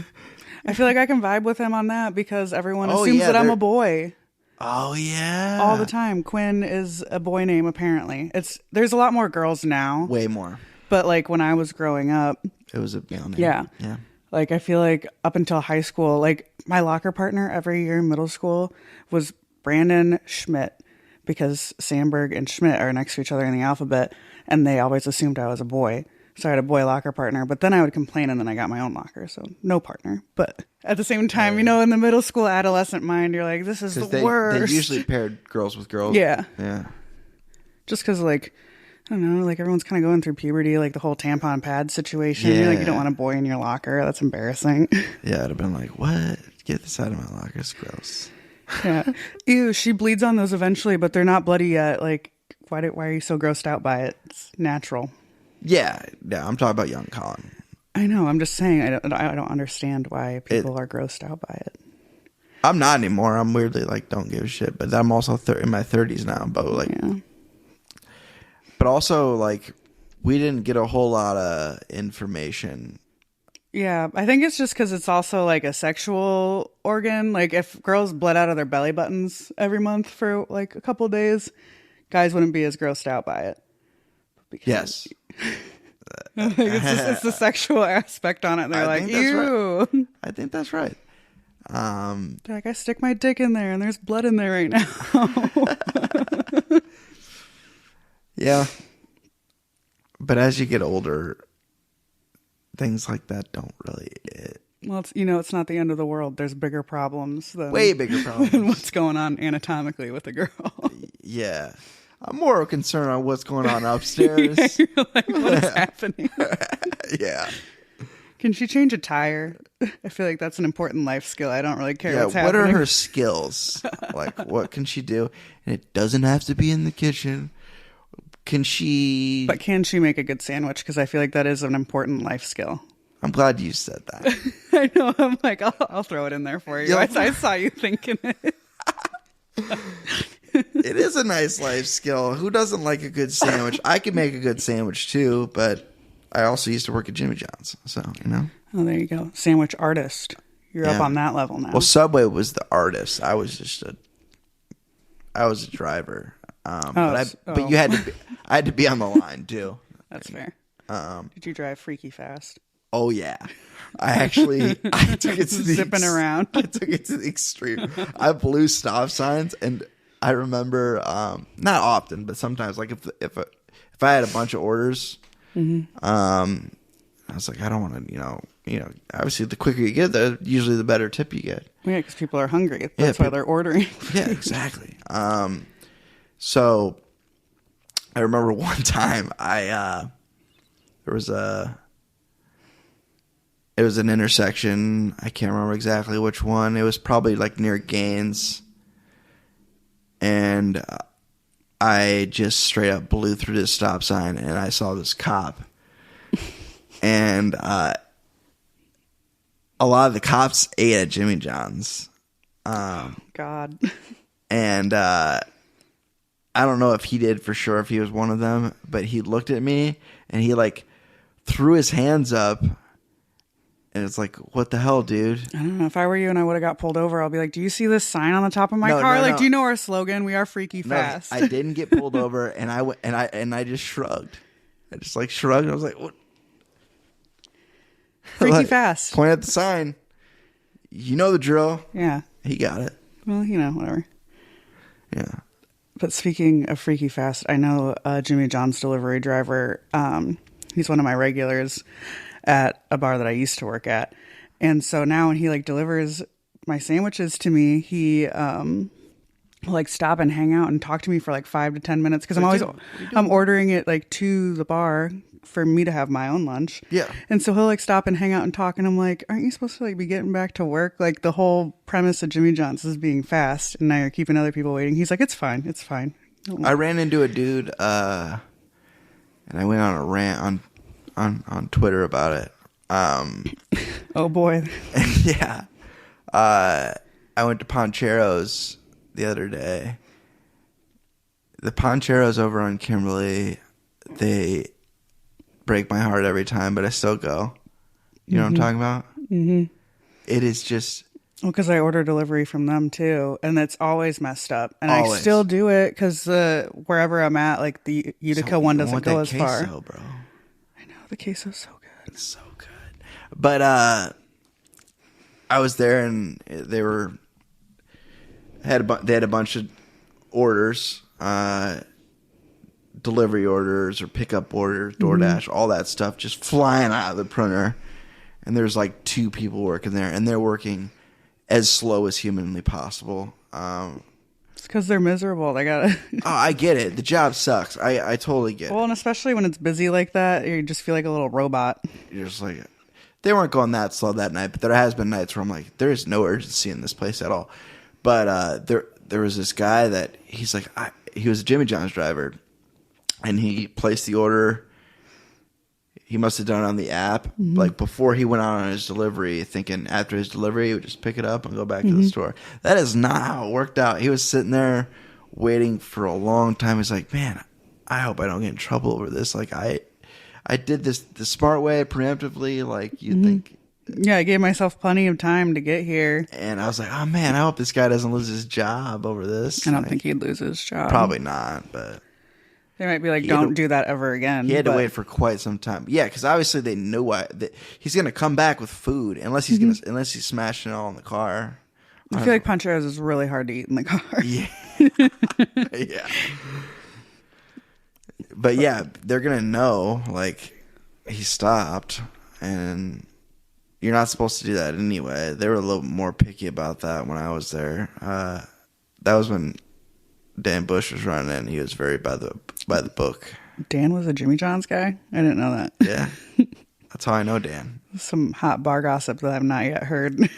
I feel like I can vibe with him on that because everyone assumes that I'm a boy. Oh, yeah. All the time. Quinn is a boy name, apparently. There's a lot more girls now. Way more. But like when I was growing up. It was a male name. Yeah. Yeah. Like I feel like up until high school, like my locker partner every year in middle school was Brandon Schmidt because Sandberg and Schmidt are next to each other in the alphabet. And they always assumed I was a boy. So I had a boy locker partner, but then I would complain and then I got my own locker. So no partner. But at the same time, in the middle school adolescent mind, you're like, this is the worst. They usually paired girls with girls. Yeah. Yeah. Just because like, I don't know, like everyone's kind of going through puberty, like the whole tampon pad situation. Yeah. You're like, you don't want a boy in your locker. That's embarrassing. Yeah, I'd have been like, what? Get this out of my locker. It's gross. Yeah. Ew, she bleeds on those eventually, but they're not bloody yet. Like, why are you so grossed out by it? It's natural. Yeah, I'm talking about young Colin. I know. I'm just saying. I don't understand why people are grossed out by it. I'm not anymore. I'm weirdly like don't give a shit. But I'm also in my 30s now. But like, yeah. But also like, we didn't get a whole lot of information. Yeah, I think it's just because it's also like a sexual organ. Like if girls bled out of their belly buttons every month for like a couple of days, guys wouldn't be as grossed out by it. Yes. It's the sexual aspect on it. They're like, ew. Right. I think that's right. They're like, I stick my dick in there and there's blood in there right now. Yeah. But as you get older, things like that don't really... Well, it's not the end of the world. There's bigger problems. Way bigger problems. Than what's going on anatomically with a girl. Yeah. I'm more concerned on what's going on upstairs. Yeah, you're like, what's happening? Yeah. Can she change a tire? I feel like that's an important life skill. I don't really care what's happening. What are her skills? Like, what can she do? And it doesn't have to be in the kitchen. Can she... But can she make a good sandwich? Because I feel like that is an important life skill. I'm glad you said that. I know. I'm like, I'll throw it in there for you. I saw you thinking it. It is a nice life skill. Who doesn't like a good sandwich? I can make a good sandwich too, but I also used to work at Jimmy John's, so Oh, there you go, sandwich artist. You're up on that level now. Well, Subway was the artist. I was just I was a driver. But you had to. I had to be on the line too. That's fair. Did you drive freaky fast? Oh yeah, I took it to the zipping around. I took it to the extreme. I blew stop signs, and I remember not often, but sometimes, like if I had a bunch of orders, I was like, I don't want to, obviously the quicker you get there, usually the better tip you get. Yeah, because people are hungry. That's why they're ordering. Yeah, exactly. So I remember one time there was It was an intersection. I can't remember exactly which one. It was probably like near Gaines. And I just straight up blew through this stop sign, and I saw this cop. And a lot of the cops ate at Jimmy John's. God. And I don't know if he did for sure, if he was one of them, but he looked at me and he like threw his hands up. And it's like, what the hell, dude? I don't know. If I were you and I would have got pulled over, I'll be like, do you see this sign on the top of my car? Like, do you know our slogan? We are freaky fast. I didn't get pulled over, and I just shrugged. I just like shrugged. I was like, what? Freaky fast. Point at the sign. You know the drill. Yeah. He got it. Well, whatever. Yeah. But speaking of freaky fast, I know Jimmy John's delivery driver. He's one of my regulars at a bar that I used to work at. And so now when he like delivers my sandwiches to me, he will like stop and hang out and talk to me for like 5 to 10 minutes. Cause I'm ordering it like to the bar for me to have my own lunch. Yeah. And so he'll like stop and hang out and talk. And I'm like, aren't you supposed to like be getting back to work? Like the whole premise of Jimmy John's is being fast and now you're keeping other people waiting. He's like, it's fine. It's fine. I ran into a dude, and I went on a rant on Twitter about it. Oh boy. Yeah. I went to Ponchero's the other day. The Ponchero's over on Kimberly, they break my heart every time, but I still go. You know what I'm talking about? Mm-hmm. It is just... Well, because I order delivery from them too, and it's always messed up. And always. I still do it because wherever I'm at, like the Utica one doesn't go as far. Queso, bro. I know, the queso's so good. It's so good. But I was there, and they had a bunch of orders, delivery orders or pickup orders, DoorDash, all that stuff, just flying out of the printer. And there's like 2 people working there, and they're working as slow as humanly possible. It's because they're miserable. They gotta. Oh, I get it. The job sucks. I totally get it. Well, and especially when it's busy like that, you just feel like a little robot. You're just like, they weren't going that slow that night, but there has been nights where I'm like, there is no urgency in this place at all. But there was this guy that he's like, he was a Jimmy John's driver, and he placed the order. He must have done it on the app, like before he went out on his delivery, thinking after his delivery he would just pick it up and go back to the store. That is not how it worked out. He was sitting there waiting for a long time. He's like, man, I hope I don't get in trouble over this. Like I did this the smart way, preemptively, like you'd think. Yeah, I gave myself plenty of time to get here. And I was like, oh man, I hope this guy doesn't lose his job over this. I don't think he'd lose his job. Probably not, but... They might be like, don't do that ever again. He had to wait for quite some time. Yeah, because obviously they knew he's going to come back with food unless he's smashing it all in the car. I feel like Ponchero's is really hard to eat in the car. Yeah. Yeah. But yeah, they're going to know, like, he stopped, and you're not supposed to do that anyway. They were a little more picky about that when I was there. That was when Dan Bush was running it, and he was very by the book. Dan was a Jimmy John's guy? I didn't know that. Yeah. That's how I know Dan. Some hot bar gossip that I've not yet heard.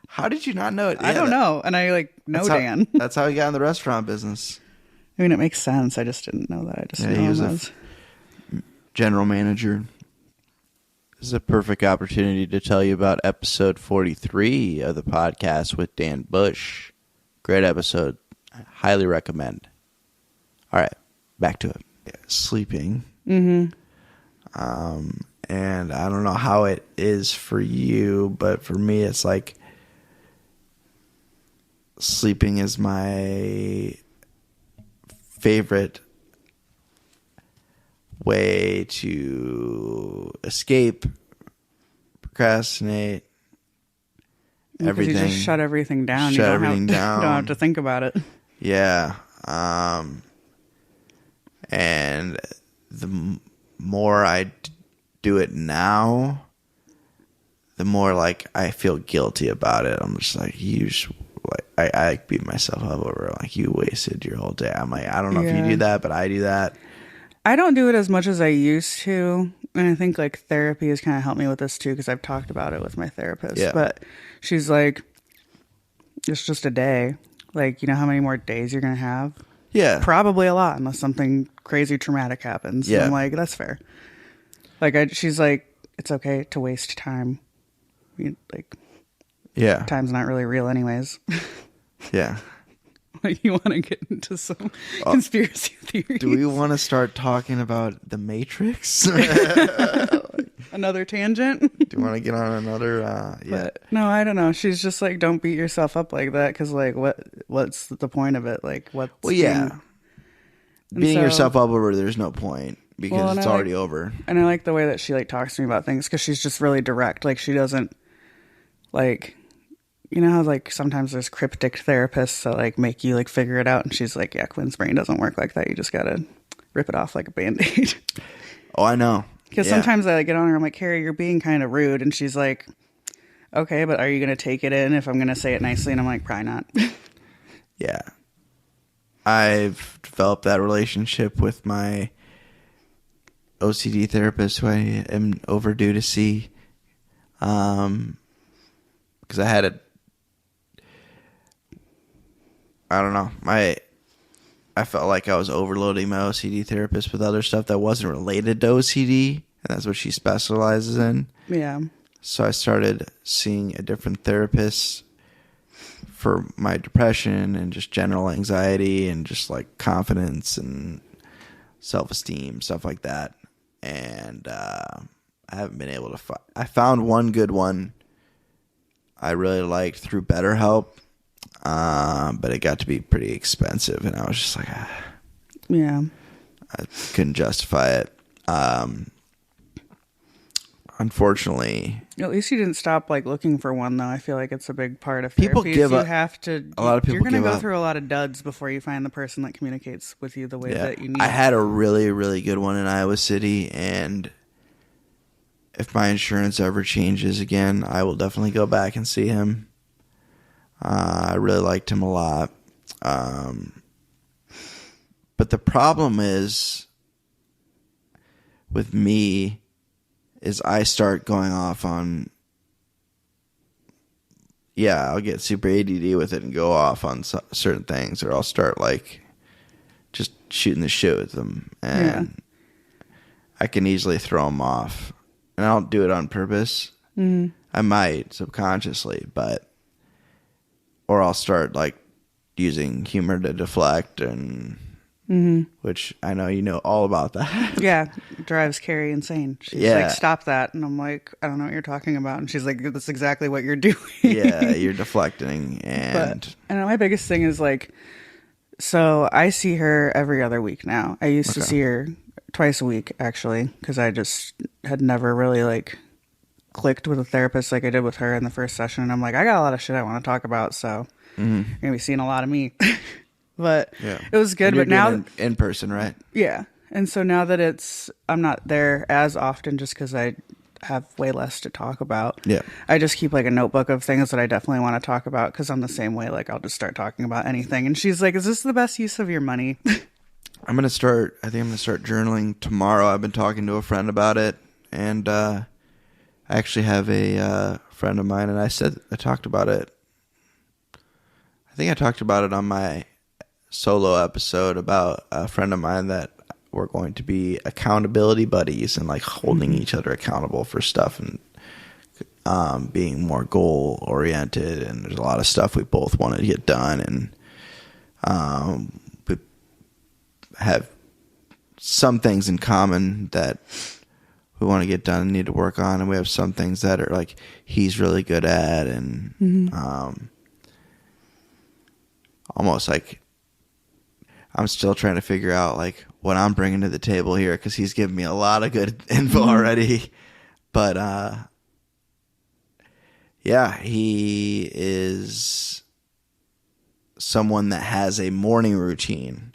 How did you not know it? Yeah, I don't know. And I know Dan. That's how he got in the restaurant business. I mean, it makes sense. I just didn't know that. I just knew he was a general manager. This is a perfect opportunity to tell you about episode 43 of the podcast with Dan Bush. Great episode. I highly recommend. All right, back to it. Yeah, sleeping. Mm-hmm. And I don't know how it is for you, but for me, it's like sleeping is my favorite way to escape, procrastinate, everything. You just shut everything down. Shut everything down. You don't have to think about it. Yeah. And the more I do it now, the more like I feel guilty about it. I'm just like, I beat myself up over like, you wasted your whole day. I'm like, I don't know if you do that, but I do that. I don't do it as much as I used to. And I think like therapy has kind of helped me with this too, because I've talked about it with my therapist. Yeah. But she's like, it's just a day. Like, you know how many more days you're going to have? Yeah. Probably a lot, unless something crazy traumatic happens. Yeah. And I'm like, that's fair. Like, she's like, it's okay to waste time. Like, Yeah. time's not really real anyways. Yeah. Like, you want to get into some conspiracy theories. Do we want to start talking about the Matrix? Another tangent? Do you want to get on another? Yeah. But, no, I don't know. She's just like, don't beat yourself up like that, because like, what's the point of it? Like, what's Well, yeah. Beating so- yourself up over there's no point because Well, and it's I already over. And I like the way that she like talks to me about things, because she's just really direct. Like, she doesn't like, you know how like sometimes there's cryptic therapists that like make you like figure it out, and she's like, yeah, Quinn's brain doesn't work like that. You just gotta rip it off like a Band-Aid. Oh, I know. Because sometimes I like, get on her, I'm like, Carrie, you're being kind of rude, and she's like, okay, but are you gonna take it in if I'm gonna say it nicely? And I'm like, probably not. Yeah. I've developed that relationship with my OCD therapist, who I am overdue to see. Because I had I don't know. I felt like I was overloading my OCD therapist with other stuff that wasn't related to OCD, and that's what she specializes in. Yeah. So I started seeing a different therapist for my depression and just general anxiety and just like confidence and self-esteem, stuff like that. And I haven't been able to I found one good one I really liked through BetterHelp, but it got to be pretty expensive, and I was just like, Yeah. I couldn't justify it. Unfortunately, At least you didn't stop like looking for one, though. I feel like it's a big part of People therapy. give You up- have to. a lot of people You're going to give go up. through a lot of duds before you find the person that communicates with you the way that you need. I had a really, really good one in Iowa City, and if my insurance ever changes again, I will definitely go back and see him. I really liked him a lot. But the problem is with me is I start going off on, I'll get super ADD with it and go off on certain things, or I'll start like just shooting the shit with them, and I can easily throw them off. And I don't do it on purpose. Mm. I might subconsciously, or I'll start like using humor to deflect, and which I know you know all about that. Yeah, it drives Carrie insane. She's like, stop that. And I'm like, I don't know what you're talking about. And she's like, that's exactly what you're doing. Yeah, you're deflecting. And my biggest thing is like, so I see her every other week now. I used to see her twice a week, actually, because I just had never really like clicked with a therapist like I did with her in the first session. And I'm like, I got a lot of shit I want to talk about, so you're going to be seeing a lot of me. But it was good. But now in person, right? Yeah. And so now that I'm not there as often, just because I have way less to talk about. Yeah. I just keep like a notebook of things that I definitely want to talk about, because I'm the same way. Like, I'll just start talking about anything. And she's like, is this the best use of your money? I think I'm going to start journaling tomorrow. I've been talking to a friend about it, and I actually have a friend of mine, and I talked about it. I think I talked about it on my solo episode about a friend of mine that we're going to be accountability buddies and like holding each other accountable for stuff, and being more goal oriented. And there's a lot of stuff we both want to get done, and we have some things in common that we want to get done and need to work on, and we have some things that are like he's really good at, and almost like I'm still trying to figure out like what I'm bringing to the table here, because he's given me a lot of good info already. But he is someone that has a morning routine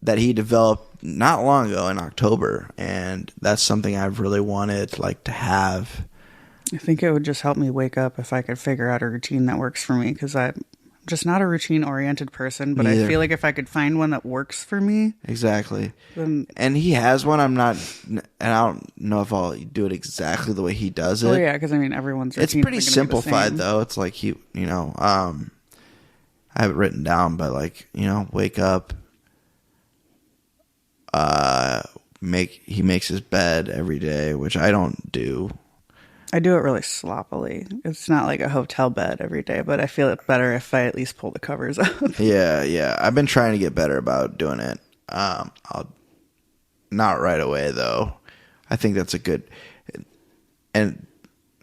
that he developed not long ago in October, and that's something I've really wanted like to have. I think it would just help me wake up if I could figure out a routine that works for me, because I'm just not a routine-oriented person, but Me I either. feel like if I could find one that works for me, Exactly. then... And he has one. And I don't know if I'll do it exactly the way he does it. Oh, yeah, because, I mean, everyone's It's routine pretty isn't gonna be the simplified, same. though. It's like I have it written down, but like, wake up, he makes his bed every day, which I don't do. I do it really sloppily. It's not like a hotel bed every day, but I feel it better if I at least pull the covers up. Yeah. I've been trying to get better about doing it. I'll not right away though. I think that's a good, and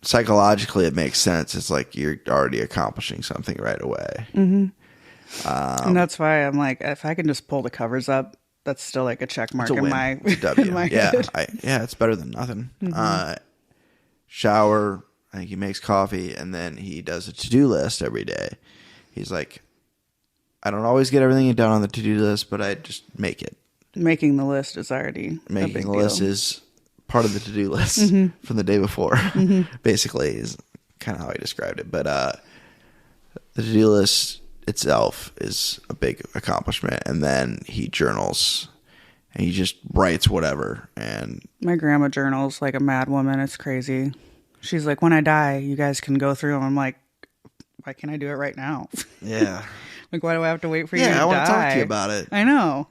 psychologically it makes sense. It's like you're already accomplishing something right away. Mm-hmm. And that's why I'm like, if I can just pull the covers up, that's still like a check mark It's a in win. my, It's a W. in my Yeah, head. it's better than nothing. Shower. I think he makes coffee, and then he does a to-do list every day. He's like, I don't always get everything done on the to-do list, but I just make it. Making the list is already a big Making the deal. list is part of the to-do list from the day before. Basically, is kind of how I described it. But the to-do list itself is a big accomplishment, and then he journals. And he just writes whatever. And My grandma journals like a mad woman. It's crazy. She's like, when I die, you guys can go through them. I'm like, why can't I do it right now? yeah. Like, why do I have to wait for you to die? Yeah, I want to talk to you about it. I know.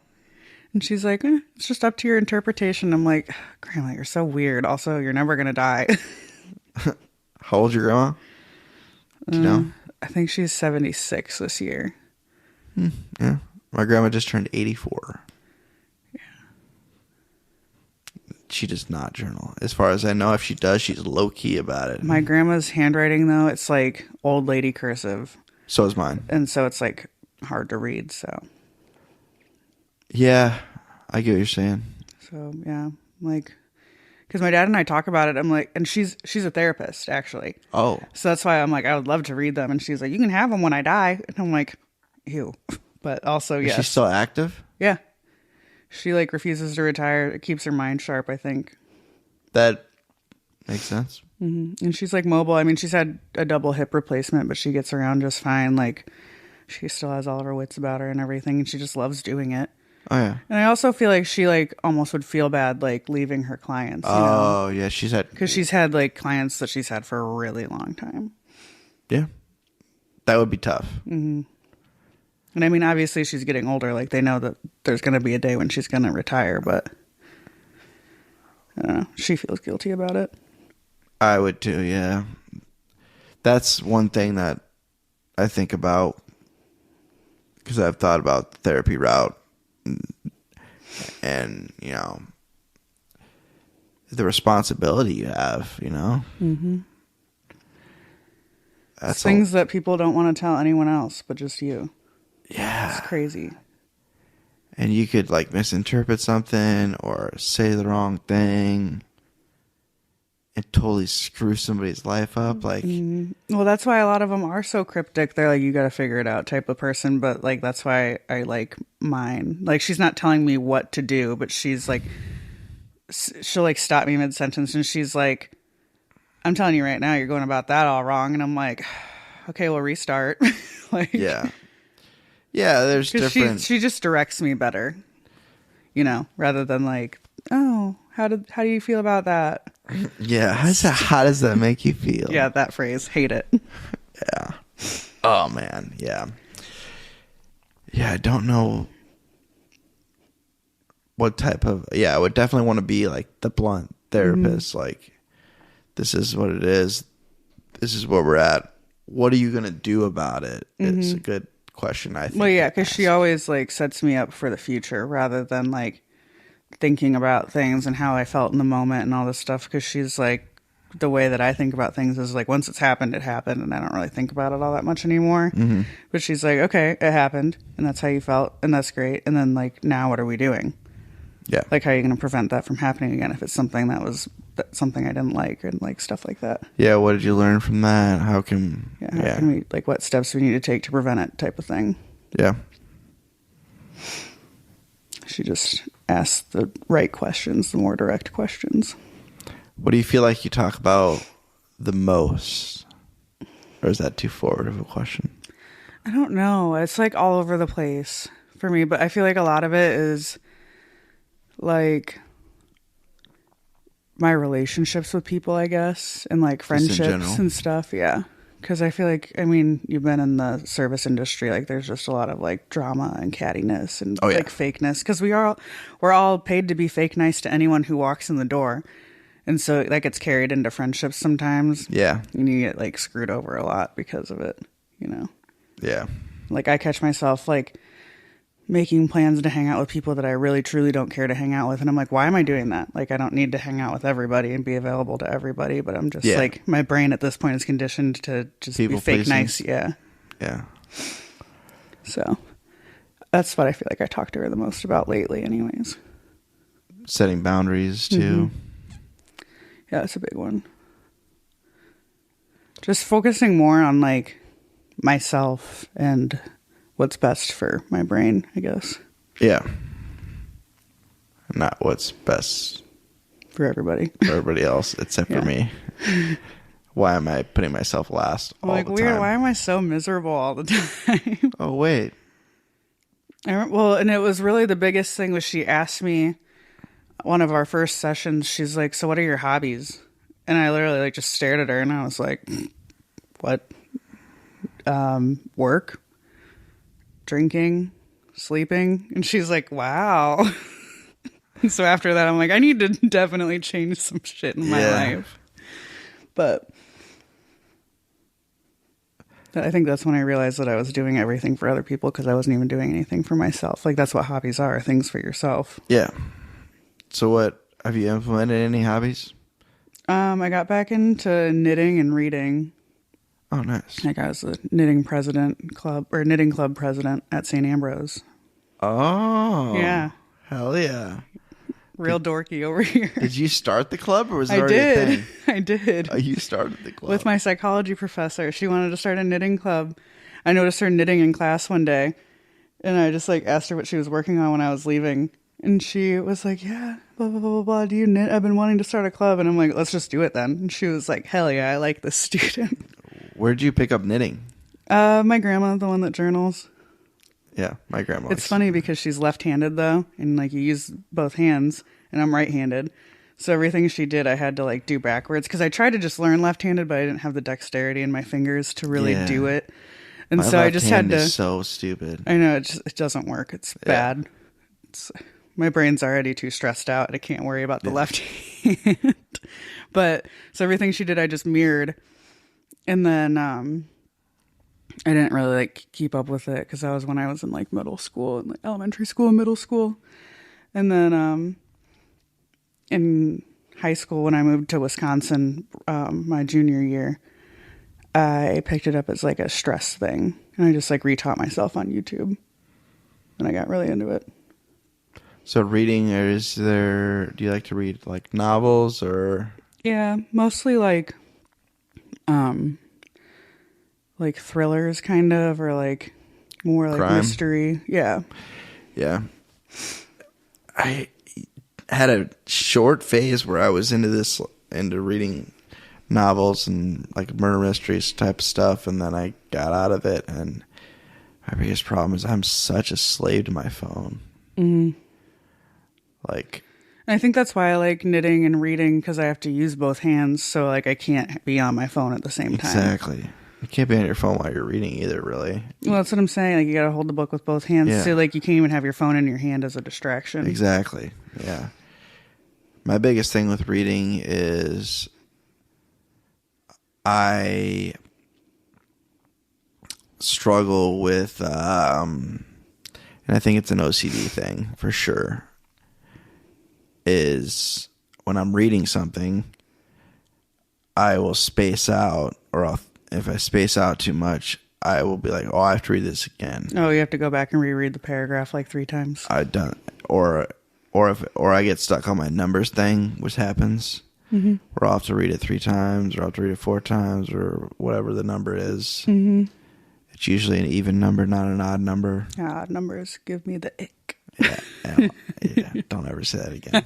And she's like, it's just up to your interpretation. I'm like, Grandma, you're so weird. Also, you're never going to die. How old's your grandma? Do you know? I think she's 76 this year. Yeah. My grandma just turned 84. She does not journal. As far as I know, if she does, she's low-key about it. My grandma's handwriting, though, it's like old lady cursive. So is mine. And so it's like hard to read. So Yeah, I get what you're saying. yeah, like, because my dad and I talk about it. I'm like, and she's a therapist, actually. Oh. So that's why I'm like, I would love to read them. And she's like, you can have them when I die. And I'm like, ew. But also, Is yes. she still active? Yeah. She like refuses to retire. It keeps her mind sharp, I think. That makes sense. And she's like mobile. I mean, she's had a double hip replacement, but she gets around just fine. Like, she still has all of her wits about her and everything. And she just loves doing it. Oh, yeah. And I also feel like she like almost would feel bad like leaving her clients. You know? Oh, yeah. She's had... Because she's had like clients that she's had for a really long time. Yeah. That would be tough. And I mean, obviously she's getting older. Like, they know that there's going to be a day when she's going to retire, but I don't know. She feels guilty about it. I would too, yeah. That's one thing that I think about, because I've thought about the therapy route and, the responsibility you have, That's Things that people don't want to tell anyone else, but just you. Yeah. It's crazy. And you could like misinterpret something or say the wrong thing and totally screw somebody's life up. Like, Well, that's why a lot of them are so cryptic. They're like, you got to figure it out type of person. But like, that's why I like mine. Like, she's not telling me what to do, but she's like, she'll like stop me mid-sentence and she's like, I'm telling you right now, you're going about that all wrong. And I'm like, okay, we'll restart. Like, yeah, there's different. She just directs me better, rather than like, oh, how do you feel about that? Yeah, how does that make you feel? Yeah, that phrase, hate it. Yeah. Oh man, yeah. Yeah, I don't know what type of. Yeah, I would definitely want to be like the blunt therapist. Like, this is what it is. This is where we're at. What are you gonna do about it? It's a good question, I think. Well, yeah, because she always like sets me up for the future rather than like thinking about things and how I felt in the moment and all this stuff. Because she's like, the way that I think about things is like, once it's happened, it happened, and I don't really think about it all that much anymore. But she's like, okay, it happened, and that's how you felt, and that's great. And then like, now what are we doing? Yeah. Like, how are you going to prevent that from happening again if it's something that was something I didn't like, and like stuff like that. Yeah, what did you learn from that? How can we, like, what steps we need to take to prevent it, type of thing. Yeah. She just asks the right questions, the more direct questions. What do you feel like you talk about the most? Or is that too forward of a question? I don't know. It's like all over the place for me, but I feel like a lot of it is like my relationships with people, I guess, and like friendships and stuff. Yeah. Because I feel like, I mean, you've been in the service industry, like there's just a lot of like drama and cattiness and like fakeness. Because we're all paid to be fake nice to anyone who walks in the door. And so that gets carried into friendships sometimes. Yeah. And you get like screwed over a lot because of it, you know? Yeah. Like I catch myself like making plans to hang out with people that I really truly don't care to hang out with. And I'm like, why am I doing that? Like, I don't need to hang out with everybody and be available to everybody. But I'm just like, my brain at this point is conditioned to just people be fake nice. Yeah. Yeah. So that's what I feel like I talked to her the most about lately anyways. Setting boundaries too. Mm-hmm. Yeah, that's a big one. Just focusing more on like myself and what's best for my brain, I guess. Yeah. Not what's best for everybody. For everybody else, except for me. Why am I putting myself last all the time? Why am I so miserable all the time? Oh, wait. Well, and it was really the biggest thing was she asked me one of our first sessions, she's like, so what are your hobbies? And I literally like just stared at her and I was like, what? Work, drinking, sleeping. And she's like, wow. So after that, I'm like, I need to definitely change some shit in my life. But I think that's when I realized that I was doing everything for other people because I wasn't even doing anything for myself. Like, that's what hobbies are, things for yourself. Yeah. So what, have you implemented any hobbies? I got back into knitting and reading. Oh, nice. Like I was the knitting club president at St. Ambrose. Oh. Yeah. Hell yeah. Real dorky over here. Did you start the club or was it already a thing? I did. Oh, you started the club. With my psychology professor. She wanted to start a knitting club. I noticed her knitting in class one day. And I just like asked her what she was working on when I was leaving. And she was like, yeah, blah, blah, blah, blah, blah. Do you knit? I've been wanting to start a club. And I'm like, let's just do it then. And she was like, hell yeah, I like this student. Where'd you pick up knitting? My grandma, the one that journals. Yeah, my grandma. It's funny because she's left-handed though. And like you use both hands. And I'm right-handed. So everything she did, I had to like do backwards. Because I tried to just learn left-handed, but I didn't have the dexterity in my fingers to really do it. And my so I just had to. Is so stupid. I know, it doesn't work. It's bad. My brain's already too stressed out. I can't worry about the left hand. But so everything she did, I just mirrored. And then I didn't really like keep up with it because that was when I was in like middle school and like elementary school and middle school. And then in high school when I moved to Wisconsin my junior year, I picked it up as like a stress thing. And I just like retaught myself on YouTube. And I got really into it. So reading, do you like to read like novels or? Yeah, mostly like thrillers kind of, or like more like crime? Mystery. Yeah. Yeah. I had a short phase where I was into reading novels and like murder mysteries type stuff, and then I got out of it, and my biggest problem is I'm such a slave to my phone. Mm-hmm. Like, I think that's why I like knitting and reading, because I have to use both hands, so like I can't be on my phone at the same time. Exactly. You can't be on your phone while you're reading either, really. Well, that's what I'm saying. Like, you got to hold the book with both hands. So like you can't even have your phone in your hand as a distraction. Exactly. Yeah. My biggest thing with reading is I struggle with, and I think it's an OCD thing for sure, is when I'm reading something, I will space out, or if I space out too much, I will be like, oh, I have to read this again. Oh, you have to go back and reread the paragraph like 3 times. Or I get stuck on my numbers thing, which happens. Mm-hmm. Or I'll have to read it 3 times, or I'll have to read it 4 times, or whatever the number is. Mm-hmm. It's usually an even number, not an odd number. Odd numbers give me the ick. Yeah, don't ever say that again.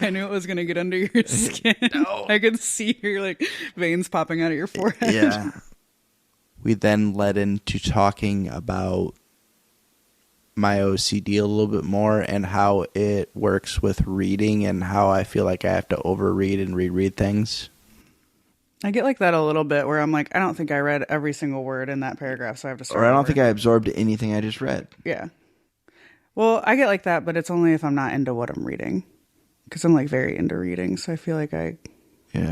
I knew it was going to get under your skin. No. I could see your like veins popping out of your forehead. Yeah. we then led into talking about my OCD a little bit more and how it works with reading and how I feel like I have to overread and reread things. I get like that a little bit where I'm like, I don't think I read every single word in that paragraph, so I have to start Or I don't over. think I absorbed anything I just read. Yeah. Well, I get like that, but it's only if I'm not into what I'm reading. Because I'm like very into reading, so I feel like I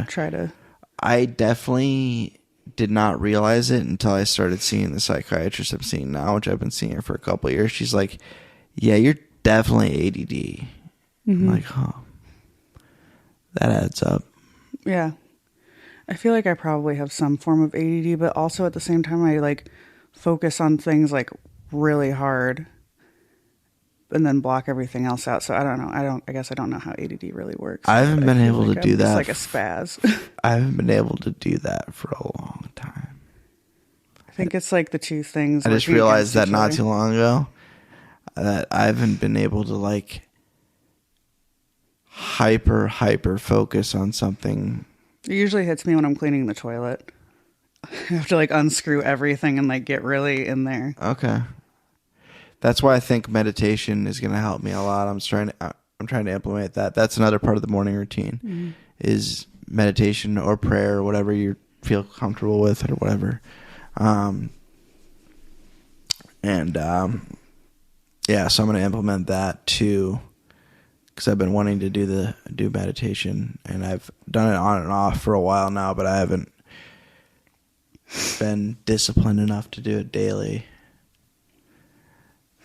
try to... I definitely did not realize it until I started seeing the psychiatrist I'm seeing now, which I've been seeing her for a couple of years. She's like, yeah, you're definitely ADD. I'm like, huh. That adds up. Yeah. I feel like I probably have some form of ADD, but also at the same time, I like focus on things like really hard and then block everything else out. So I don't know. I guess I don't know how ADD really works. I haven't been able to do that. It's like a spaz. I haven't been able to do that for a long time. I think it's like the two things. I just realized that not too long ago that I haven't been able to like hyper focus on something. It usually hits me when I'm cleaning the toilet. I have to like unscrew everything and like get really in there. Okay. That's why I think meditation is going to help me a lot. I'm trying to implement that. That's another part of the morning routine is meditation or prayer or whatever you feel comfortable with or whatever. Yeah, so I'm going to implement that too because I've been wanting to do meditation and I've done it on and off for a while now, but I haven't been disciplined enough to do it daily.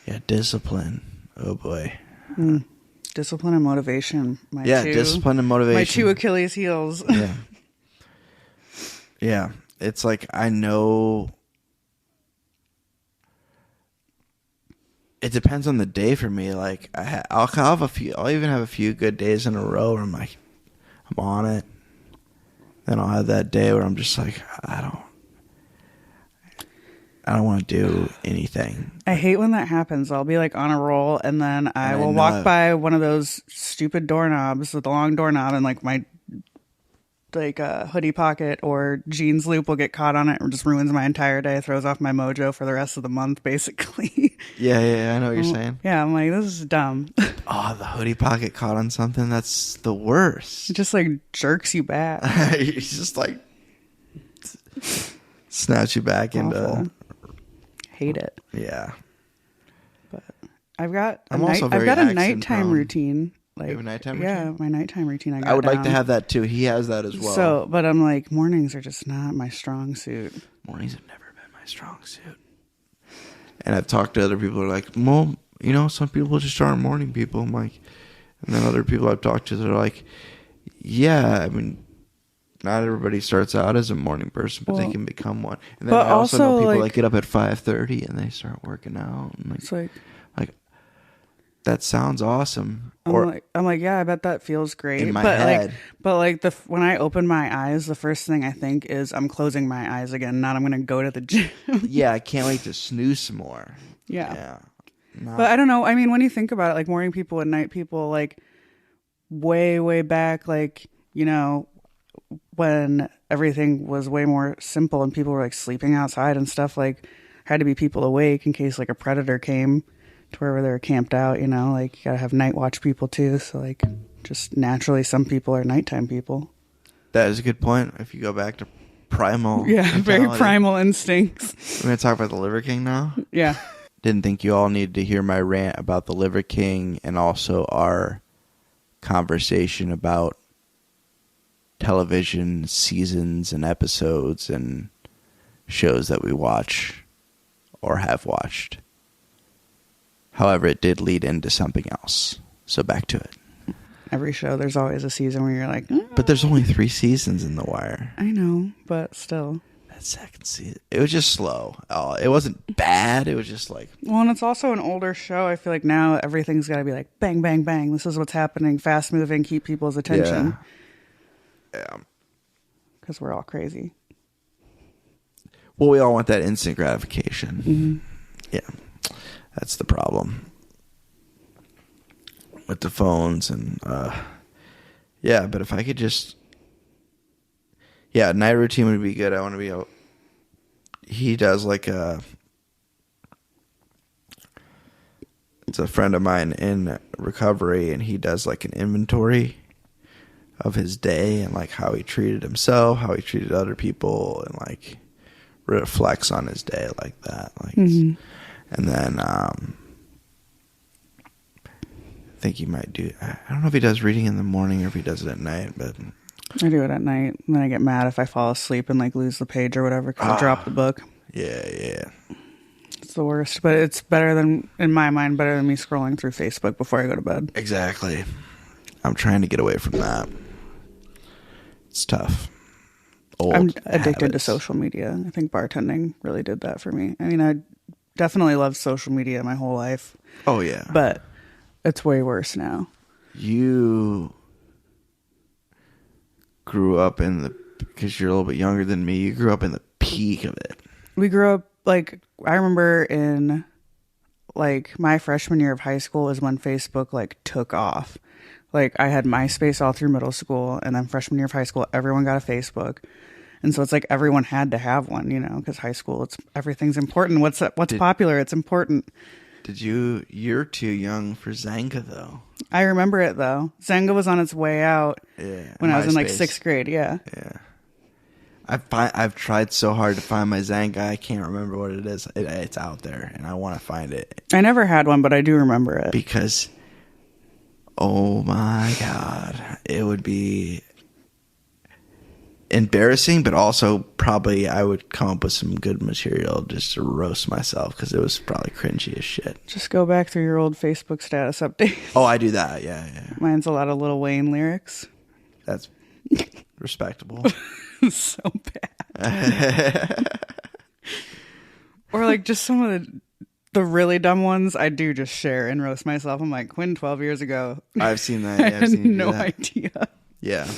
Yeah, discipline. Oh boy. Discipline and motivation. Discipline and motivation. My two Achilles heels. Yeah. Yeah. It's like I know it depends on the day for me. Like I'll even have a few good days in a row where I'm like, I'm on it. Then I'll have that day where I'm just like, I don't want to do anything. I hate when that happens. I'll be like on a roll and then I will walk by one of those stupid doorknobs with the long doorknob and like my hoodie pocket or jeans loop will get caught on it and just ruins my entire day, throws off my mojo for the rest of the month basically. Yeah, I know what you're saying. Yeah, I'm like, this is dumb. Oh, the hoodie pocket caught on something? That's the worst. It just like jerks you back. It's just like snatch you back into... Hate it. Yeah. But I've got a nighttime nighttime routine. Like, you have a nighttime routine? Yeah, my nighttime routine. I would like to have that too. He has that as well. So, but I'm like, mornings are just not my strong suit. Mornings have never been my strong suit. And I've talked to other people who are like, well, some people just aren't morning people. I'm like, and then other people I've talked to, they're like, yeah, I mean, not everybody starts out as a morning person, but they can become one. And then I also know people that get up at 5:30 and they start working out. And it's like that sounds awesome. I'm like, yeah, I bet that feels great. In my head. When I open my eyes, the first thing I think is I'm closing my eyes again. Not I'm going to go to the gym. Yeah, I can't wait to snooze some more. Yeah. But I don't know. I mean, when you think about it, like morning people and night people, like way, way back, like, when everything was way more simple and people were like sleeping outside and stuff, like had to be people awake in case like a predator came to wherever they were camped out, like you gotta have night watch people too. So like just naturally some people are nighttime people. That is a good point. If you go back to primal. Yeah, mentality. very primal instincts. We're going to talk about the Liver King now? Yeah. Didn't think you all needed to hear my rant about the Liver King and also our conversation about television seasons and episodes and shows that we watch or have watched. However, it did lead into something else. So back to it. Every show, there's always a season where you're like... But there's only 3 seasons in The Wire. I know, but still. That second season, it was just slow. Oh, it wasn't bad. It was just like... Well, and it's also an older show. I feel like now everything's got to be like, bang, bang, bang. This is what's happening. Fast moving, keep people's attention. Yeah. Because we're all crazy. Well, we all want that instant gratification. Mm-hmm. Yeah. That's the problem with the phones and yeah, but if I could just night routine would be good. I want to be able he does like it's a friend of mine in recovery, and he does like an inventory of his day and like how he treated himself, how he treated other people, and like reflects on his day like that. Like, and then I think he might do. I don't know if he does reading in the morning or if he does it at night, but I do it at night, and then I get mad if I fall asleep and like lose the page or whatever because I dropped the book. Yeah. It's the worst, but it's better than, in my mind, better than me scrolling through Facebook before I go to bed. Exactly. I'm trying to get away from that. It's tough. I'm addicted to social media. I think bartending really did that for me. I mean, I definitely loved social media my whole life. Oh, yeah. But it's way worse now. You grew up because you're a little bit younger than me, you grew up in the peak of it. We grew up, like, I remember in, like, my freshman year of high school is when Facebook, like, took off. Like, I had MySpace all through middle school, and then freshman year of high school, everyone got a Facebook. And so it's like everyone had to have one, you know, because high school, everything's important. What's popular? It's important. You're too young for Zanga, though. I remember it, though. Zanga was on its way out when I was in, like, 6th grade, yeah. Yeah. I've tried so hard to find my Zanga, I can't remember what it is. It's out there, and I want to find it. I never had one, but I do remember it. Because, oh my God, it would be embarrassing, but also probably I would come up with some good material just to roast myself because it was probably cringy as shit. Just go back through your old Facebook status updates. Oh, I do that, yeah. Mine's a lot of Lil Wayne lyrics. That's respectable. So bad. Or like just some of the really dumb ones I do just share and roast myself. I'm like, Quinn 12 years ago. I've seen that. I Yeah, had no idea. Yeah.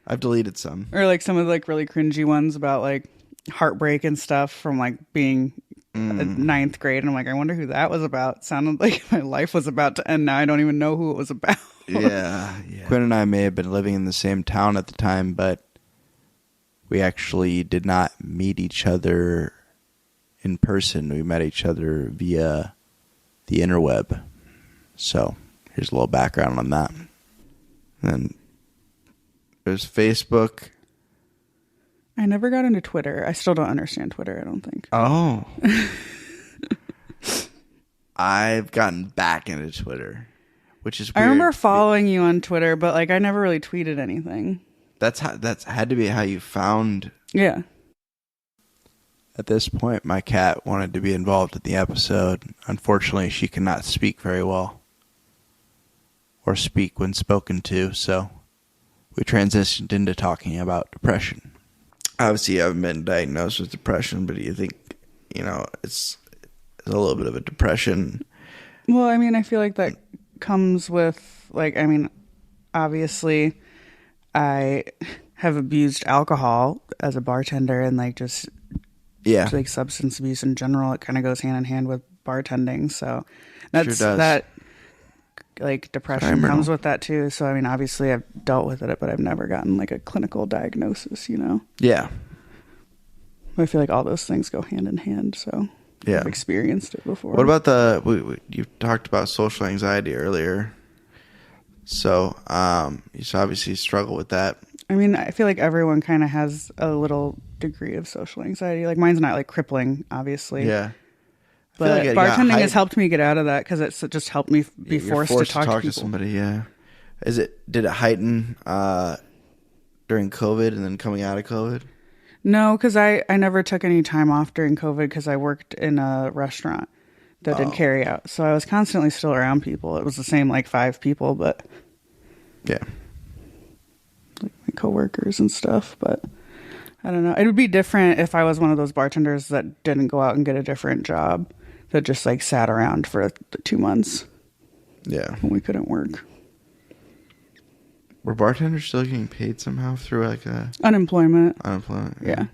I've deleted some. Or like some of the like really cringy ones about like heartbreak and stuff from like being ninth grade. And I'm like, I wonder who that was about. Sounded like my life was about to end. Now I don't even know who it was about. Yeah. Quinn and I may have been living in the same town at the time, but we actually did not meet each other in person. We met each other via the interweb. So here's a little background on that. And then there's Facebook. I never got into Twitter. I still don't understand Twitter, I don't think. Oh. I've gotten back into Twitter, which is weird. I remember following you on Twitter, but like I never really tweeted anything. That's had to be how you found. Yeah. At this point, my cat wanted to be involved in the episode. Unfortunately, she cannot speak very well or speak when spoken to, so we transitioned into talking about depression. Obviously, I haven't been diagnosed with depression, but do you think, it's a little bit of a depression? Well, I mean, I feel like that comes with, like, I mean, obviously, I have abused alcohol as a bartender and, like, just like substance abuse in general. It kind of goes hand in hand with bartending. So that's sure does. That, like, depression comes with that too. So, I mean, obviously I've dealt with it, but I've never gotten like a clinical diagnosis, Yeah. I feel like all those things go hand in hand. So yeah, I've experienced it before. What about you talked about social anxiety earlier. So, you obviously struggle with that. I mean, I feel like everyone kind of has a little degree of social anxiety. Like, mine's not like crippling, obviously. Yeah. But like bartending has helped me get out of that because it's just helped me be forced to talk to people. Somebody. Yeah. Did it heighten during COVID and then coming out of COVID? No, because I never took any time off during COVID because I worked in a restaurant that did carry out. So I was constantly still around people. It was the same like 5 people, but yeah, like my coworkers and stuff. But I don't know. It would be different if I was one of those bartenders that didn't go out and get a different job, that just like sat around for the 2 months. Yeah, when we couldn't work. Were bartenders still getting paid somehow through like unemployment? Unemployment. Yeah.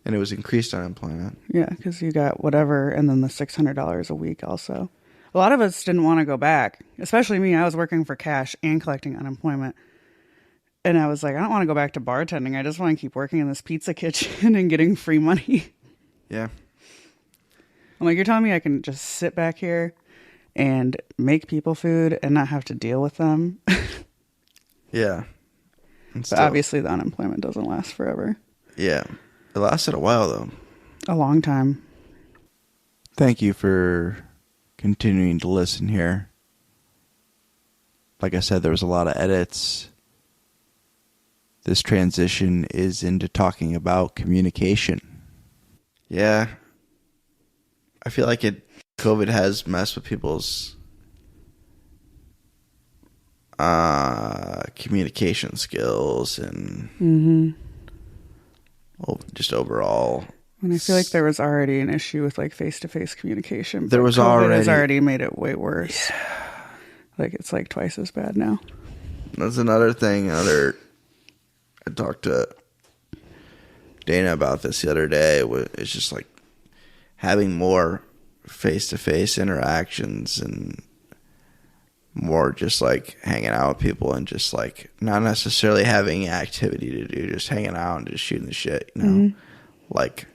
And it was increased unemployment. Yeah, because you got whatever, and then the $600 a week also. A lot of us didn't want to go back, especially me. I was working for cash and collecting unemployment. And I was like, I don't want to go back to bartending. I just want to keep working in this pizza kitchen and getting free money. Yeah. I'm like, you're telling me I can just sit back here and make people food and not have to deal with them? Yeah. But obviously the unemployment doesn't last forever. Yeah. It lasted a while, though. A long time. Thank you for continuing to listen here. Like I said, there was a lot of edits. This transition is into talking about communication. Yeah. I feel like COVID has messed with people's communication skills and just overall. And I feel like there was already an issue with like face-to-face communication. There was COVID has already made it way worse. Yeah. Like it's like twice as bad now. That's another thing. I talked to Dana about this the other day. It's just like having more face-to-face interactions and more just like hanging out with people and just like not necessarily having activity to do, just hanging out and just shooting the shit, you know, like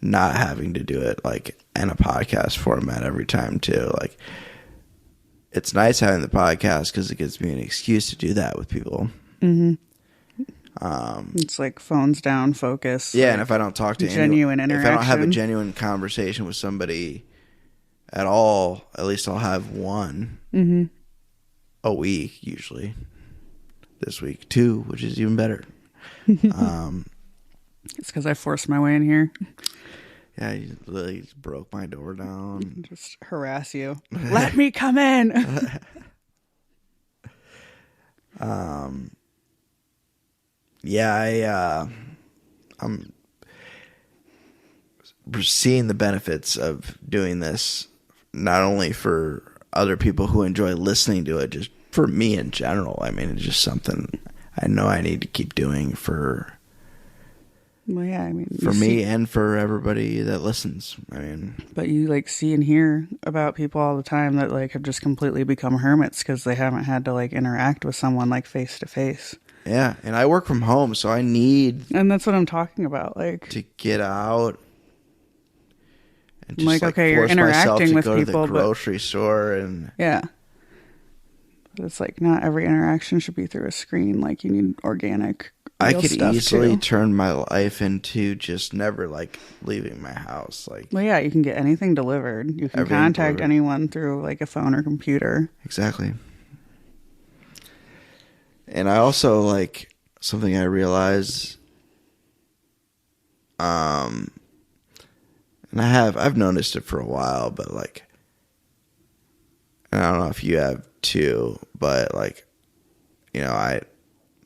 not having to do it like in a podcast format every time too. Like it's nice having the podcast because it gives me an excuse to do that with people. It's like phones down, focus. Yeah, like and if I don't talk to genuine interaction, if I don't have a genuine conversation with somebody at all, at least I'll have one a week usually. This week 2, which is even better. It's because I forced my way in here. Yeah, you literally just broke my door down. Just harass you. Let me come in. Yeah, I'm seeing the benefits of doing this, not only for other people who enjoy listening to it, just for me in general. I mean, it's just something I know I need to keep doing for me and for everybody that listens. I mean, but you like see and hear about people all the time that like have just completely become hermits because they haven't had to like interact with someone like face to face. Yeah, and I work from home, so I need... And that's what I'm talking about, like... to get out and just, like, okay, you're interacting with people, to the grocery store and... Yeah. But it's like, not every interaction should be through a screen. Like, you need organic, I real could stuff, easily too. turn my life into just never, like, leaving my house. Like, well, yeah, you can get anything delivered. You can contact anyone through, like, a phone or computer. Exactly. And I also, like, something I realized, and I've noticed it for a while, but, like, and I don't know if you have too, but, like, you know, I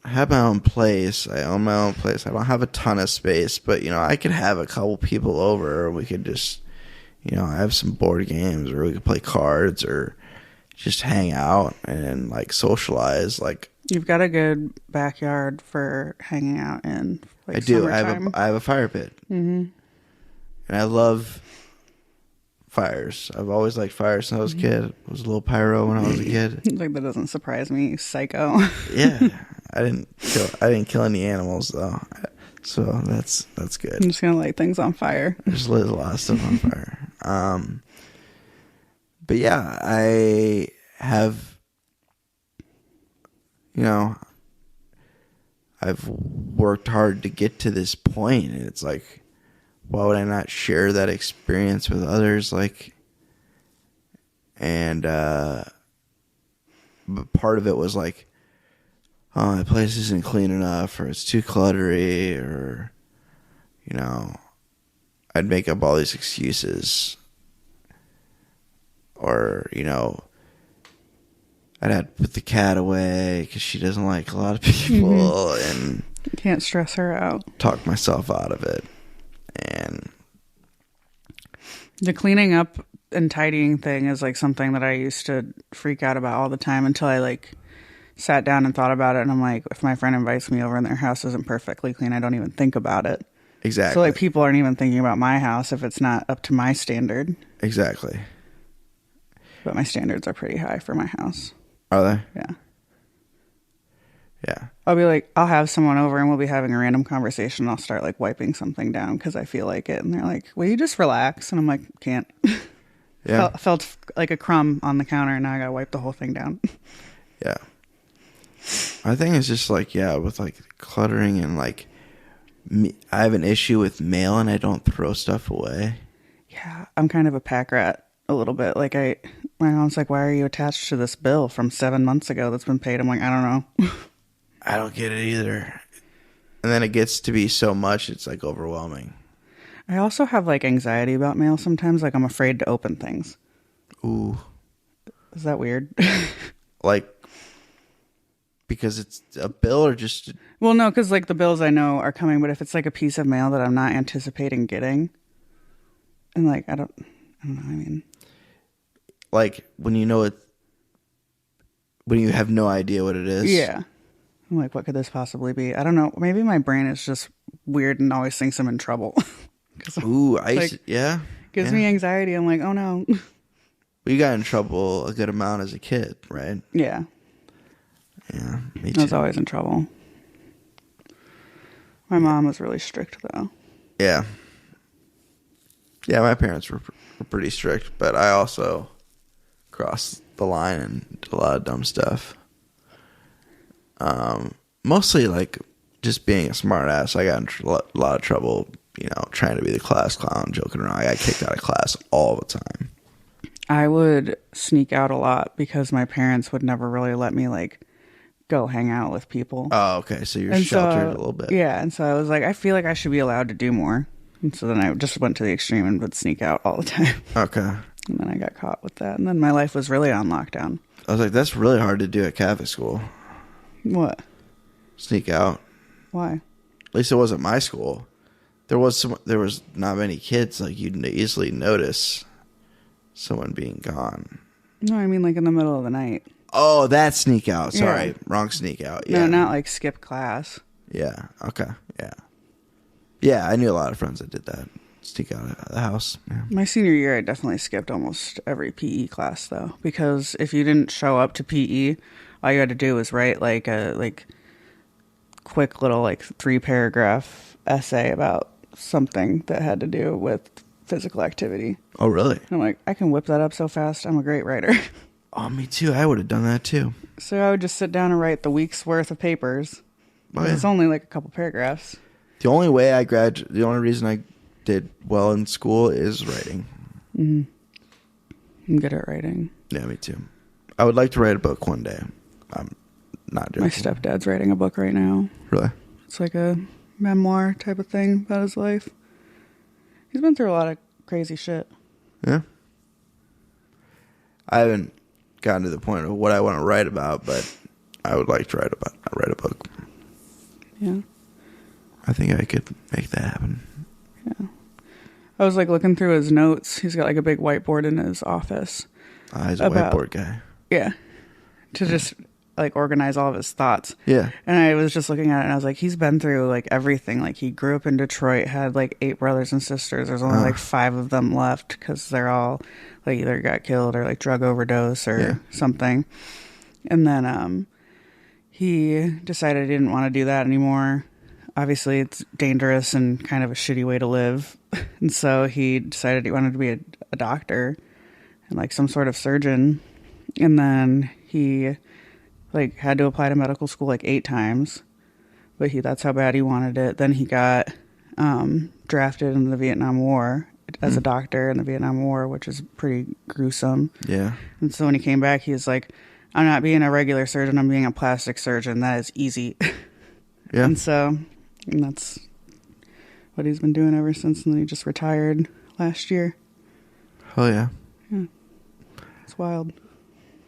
have my own place. I own my own place. I don't have a ton of space, but, you know, I could have a couple people over, or we could just, you know, have some board games, or we could play cards, or just hang out and, like, socialize, like, you've got a good backyard for hanging out in. Like, I do. Summertime. I have a fire pit, and I love fires. I've always liked fires since I was a kid. I was a little pyro when I was a kid. Like, that doesn't surprise me, you psycho. Yeah, I didn't kill any animals though, so that's good. I'm just gonna light things on fire. I just lit a lot of stuff on fire. But yeah, I have. You know, I've worked hard to get to this point, and it's like, why would I not share that experience with others? Like, and but part of it was like, oh, my place isn't clean enough, or it's too cluttery, or, you know, I'd make up all these excuses, or, you know, I'd have to put the cat away because she doesn't like a lot of people, and you can't stress her out. Talk myself out of it. And the cleaning up and tidying thing is like something that I used to freak out about all the time until I like sat down and thought about it. And I'm like, if my friend invites me over and their house isn't perfectly clean, I don't even think about it. Exactly. So like people aren't even thinking about my house if it's not up to my standard. Exactly. But my standards are pretty high for my house. Are they? Yeah. Yeah. I'll be like, I'll have someone over and we'll be having a random conversation. And I'll start like wiping something down because I feel like it. And they're like, will you just relax? And I'm like, can't. Yeah. Felt like a crumb on the counter and now I got to wipe the whole thing down. Yeah. I think it's just like, yeah, with like cluttering and like, I have an issue with mail and I don't throw stuff away. Yeah. I'm kind of a pack rat a little bit. Like my mom's like, why are you attached to this bill from 7 months ago that's been paid? I'm like, I don't know. I don't get it either. And then it gets to be so much, it's like overwhelming. I also have like anxiety about mail sometimes. Like I'm afraid to open things. Ooh. Is that weird? Like, because it's a bill or just... Well, no, because like the bills I know are coming, but if it's like a piece of mail that I'm not anticipating getting, and like, I don't know, I mean... Like, when you know it... When you have no idea what it is. Yeah. I'm like, what could this possibly be? I don't know. Maybe my brain is just weird and always thinks I'm in trouble. Ooh, yeah. Gives me anxiety. I'm like, oh no. We got in trouble a good amount as a kid, right? Yeah. Yeah, me too. I was always in trouble. My mom was really strict, though. Yeah. Yeah, my parents were pretty strict, but I also crossed the line and did a lot of dumb stuff. Mostly like just being a smart ass. I got in a lot of trouble, you know, trying to be the class clown, joking around. I got kicked out of class all the time. I would sneak out a lot because my parents would never really let me like go hang out with people. Oh, okay. So you're sheltered a little bit. Yeah, and so I was like, I feel like I should be allowed to do more. And so then I just went to the extreme and would sneak out all the time. Okay. And then I got caught with that. And then my life was really on lockdown. I was like, that's really hard to do at Catholic school. What? Sneak out. Why? At least it wasn't my school. There was not many kids. Like, you'd easily notice someone being gone. No, I mean like in the middle of the night. Oh, that sneak out. Sorry. Yeah. Wrong sneak out. Yeah. No, not like skip class. Yeah. Okay. Yeah. Yeah, I knew a lot of friends that did that. Sneak out of the house. Yeah. My senior year, I definitely skipped almost every PE class, though. Because if you didn't show up to PE, all you had to do was write like a quick little 3-paragraph essay about something that had to do with physical activity. Oh, really? And I'm like, I can whip that up so fast. I'm a great writer. Oh, me too. I would have done that too. So I would just sit down and write the week's worth of papers. Oh, yeah. It's only like a couple paragraphs. The only reason I did well in school is writing. Mm-hmm. I'm good at writing. Yeah, me too. I would like to write a book one day. I'm not joking. My stepdad's writing a book right now. Really? It's like a memoir type of thing about his life. He's been through a lot of crazy shit. Yeah. I haven't gotten to the point of what I want to write about, but I would like to write a book. Yeah. I think I could make that happen. Yeah. I was looking through his notes. He's got a big whiteboard in his office. He's a whiteboard guy. Yeah. To just organize all of his thoughts. Yeah. And I was just looking at it and I was like, he's been through everything. He grew up in Detroit, had 8 brothers and sisters. There's only 5 of them left because they're all either got killed or drug overdose or something. And then he decided he didn't want to do that anymore. Obviously, it's dangerous and kind of a shitty way to live. And so he decided he wanted to be a doctor and some sort of surgeon. And then he had to apply to medical school 8 times. But that's how bad he wanted it. Then he got drafted in the Vietnam War as a doctor in the Vietnam War, which is pretty gruesome. Yeah. And so when he came back, he was like, I'm not being a regular surgeon, I'm being a plastic surgeon. That is easy. Yeah. And that's what he's been doing ever since. And then he just retired last year. Oh, yeah. Yeah. It's wild.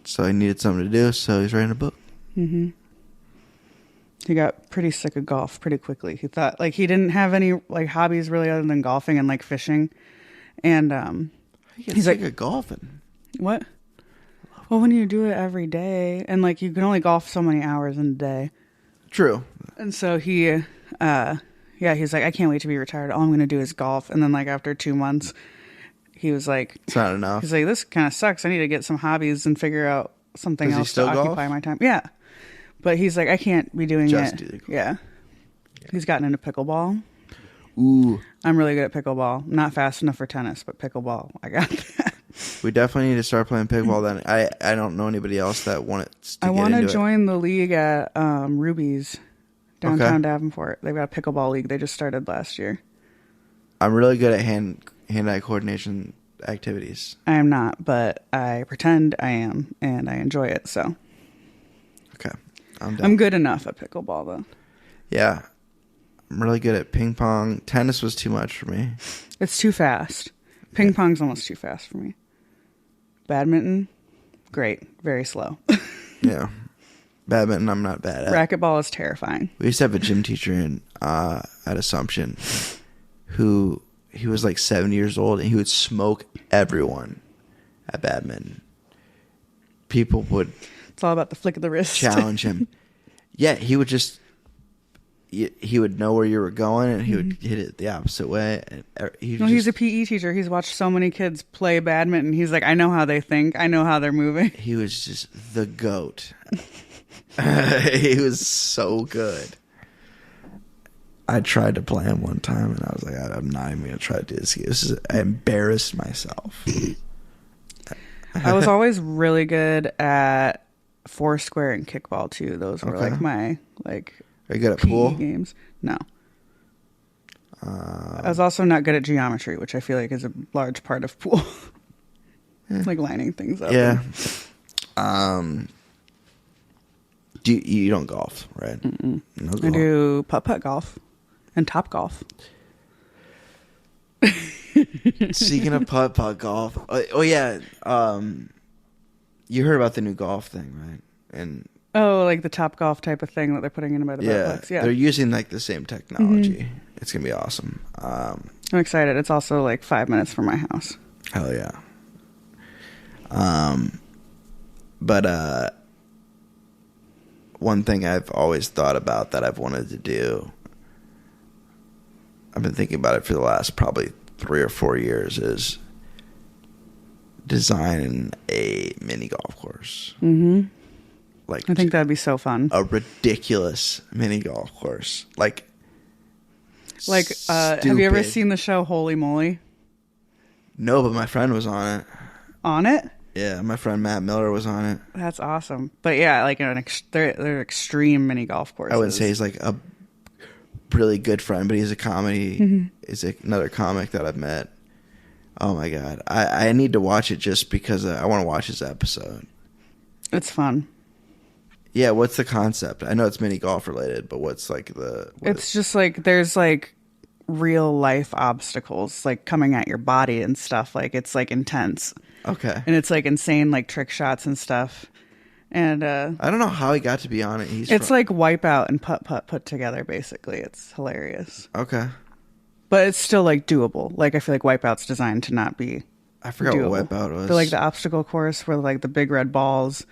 So he needed something to do, so he's writing a book. Mm-hmm. He got pretty sick of golf pretty quickly. He thought he didn't have any hobbies really other than golfing and fishing. And he's sick of golfing. What? Well, when you do it every day and you can only golf so many hours in a day. True. And so he he's like, I can't wait to be retired. All I'm going to do is golf. And then after 2 months, he was like, it's not enough. He's like, this kind of sucks. I need to get some hobbies and figure out something else to occupy my time. Yeah. But he's like, I can't be doing Just it. do the golf. Yeah. He's gotten into pickleball. Ooh. I'm really good at pickleball. Not fast enough for tennis, but pickleball, I got that. We definitely need to start playing pickleball then. I don't know anybody else that wants to I want to join the league at Ruby's downtown Davenport. They've got a pickleball league. They just started last year. I'm really good at hand-eye coordination activities. I am not, but I pretend I am, and I enjoy it, so. Okay. I'm done. I'm good enough at pickleball, though. Yeah. I'm really good at ping pong. Tennis was too much for me. It's too fast. Ping pong's almost too fast for me. Badminton, great. Very slow. Yeah. Badminton, I'm not bad at. Racquetball is terrifying. We used to have a gym teacher at Assumption who he was like 70 years old, and he would smoke everyone at badminton. People would It's all about the flick of the wrist. challenge him. Yeah, he would just he would know where you were going, and he would hit it the opposite way. And He's a PE teacher. He's watched so many kids play badminton. He's like, I know how they think. I know how they're moving. He was just the GOAT. He was so good. I tried to play him one time, and I was like, I'm not even going to try to do this. I embarrassed myself. I was always really good at Foursquare and kickball, too. Those were like my Are you good at PE pool? games. No. I was also not good at geometry, which I feel like is a large part of pool. Like lining things up. Yeah. You don't golf, right? Mm-mm. No golf. I do putt-putt golf and top golf. Speaking of putt-putt golf. Oh, yeah. You heard about the new golf thing, right? And Oh, like the top golf type of thing that they're putting in by the butt. Yeah. They're using like the same technology. It's going to be awesome. I'm excited. It's also like 5 minutes from my house. Hell yeah. But one thing I've always thought about that I've wanted to do, I've been thinking about it for the last probably 3 or 4 years, is design a mini golf course. Mm-hmm. Like, I think that'd be so fun. A ridiculous mini golf course. Like have you ever seen the show Holy Moly? No, but my friend was on it. On it? Yeah, my friend Matt Miller was on it. That's awesome. But yeah, like they're extreme mini golf courses. I wouldn't say he's like a really good friend, but he's a comedy. Mm-hmm. He's another comic that I've met. Oh my god, I need to watch it just because I want to watch his episode. It's fun. Yeah, what's the concept? I know it's mini golf related, but what's like It's just like there's like real life obstacles like coming at your body and stuff. Like it's like intense. Okay. And it's like insane like trick shots and stuff. And I don't know how he got to be on it. It's like Wipeout and putt-putt put together basically. It's hilarious. Okay. But it's still like doable. Like I feel like Wipeout's designed to not be I forgot doable. what Wipeout was. But like the obstacle course where like the big red balls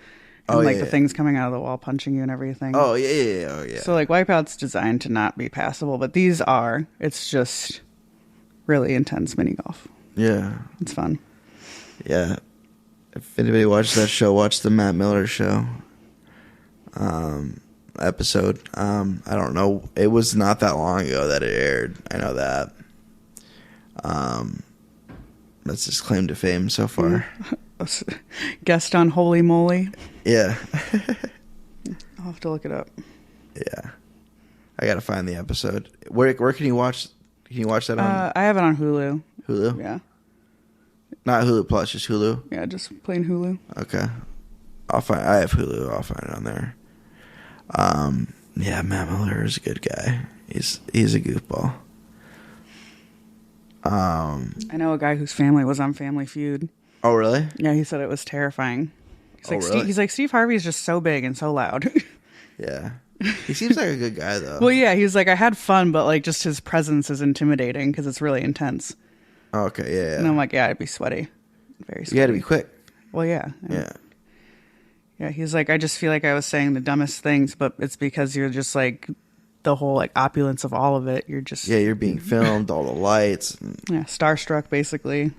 and the things coming out of the wall punching you and everything. Oh yeah. Oh yeah. So like Wipeout's designed to not be passable, but these are. It's just really intense mini golf. Yeah. It's fun. Yeah. If anybody watches that show, watch the Matt Miller show episode. I don't know. It was not that long ago that it aired. I know that. That's his claim to fame so far. Guest on Holy Moly. Yeah. I'll have to look it up. Yeah. I gotta find the episode. Where can you watch? Can you watch that on I have it on Hulu. Hulu? Yeah. Not Hulu Plus, just Hulu. Yeah, just plain Hulu. Okay. I have Hulu. I'll find it on there. Yeah, Matt Miller is a good guy. He's a goofball. I know a guy whose family was on Family Feud. Oh, really? Yeah, he said it was terrifying. Really? He's like, Steve Harvey's just so big and so loud. Yeah. He seems like a good guy, though. Well, yeah, he's like, I had fun, but like just his presence is intimidating because it's really intense. Okay, yeah. And I'm like, yeah, I'd be sweaty. Very sweaty. You got to be quick. Well, yeah. Yeah. Yeah, he's like, I just feel like I was saying the dumbest things, but it's because you're just like the whole like opulence of all of it. You're just Yeah, you're being filmed, all the lights. yeah, starstruck basically.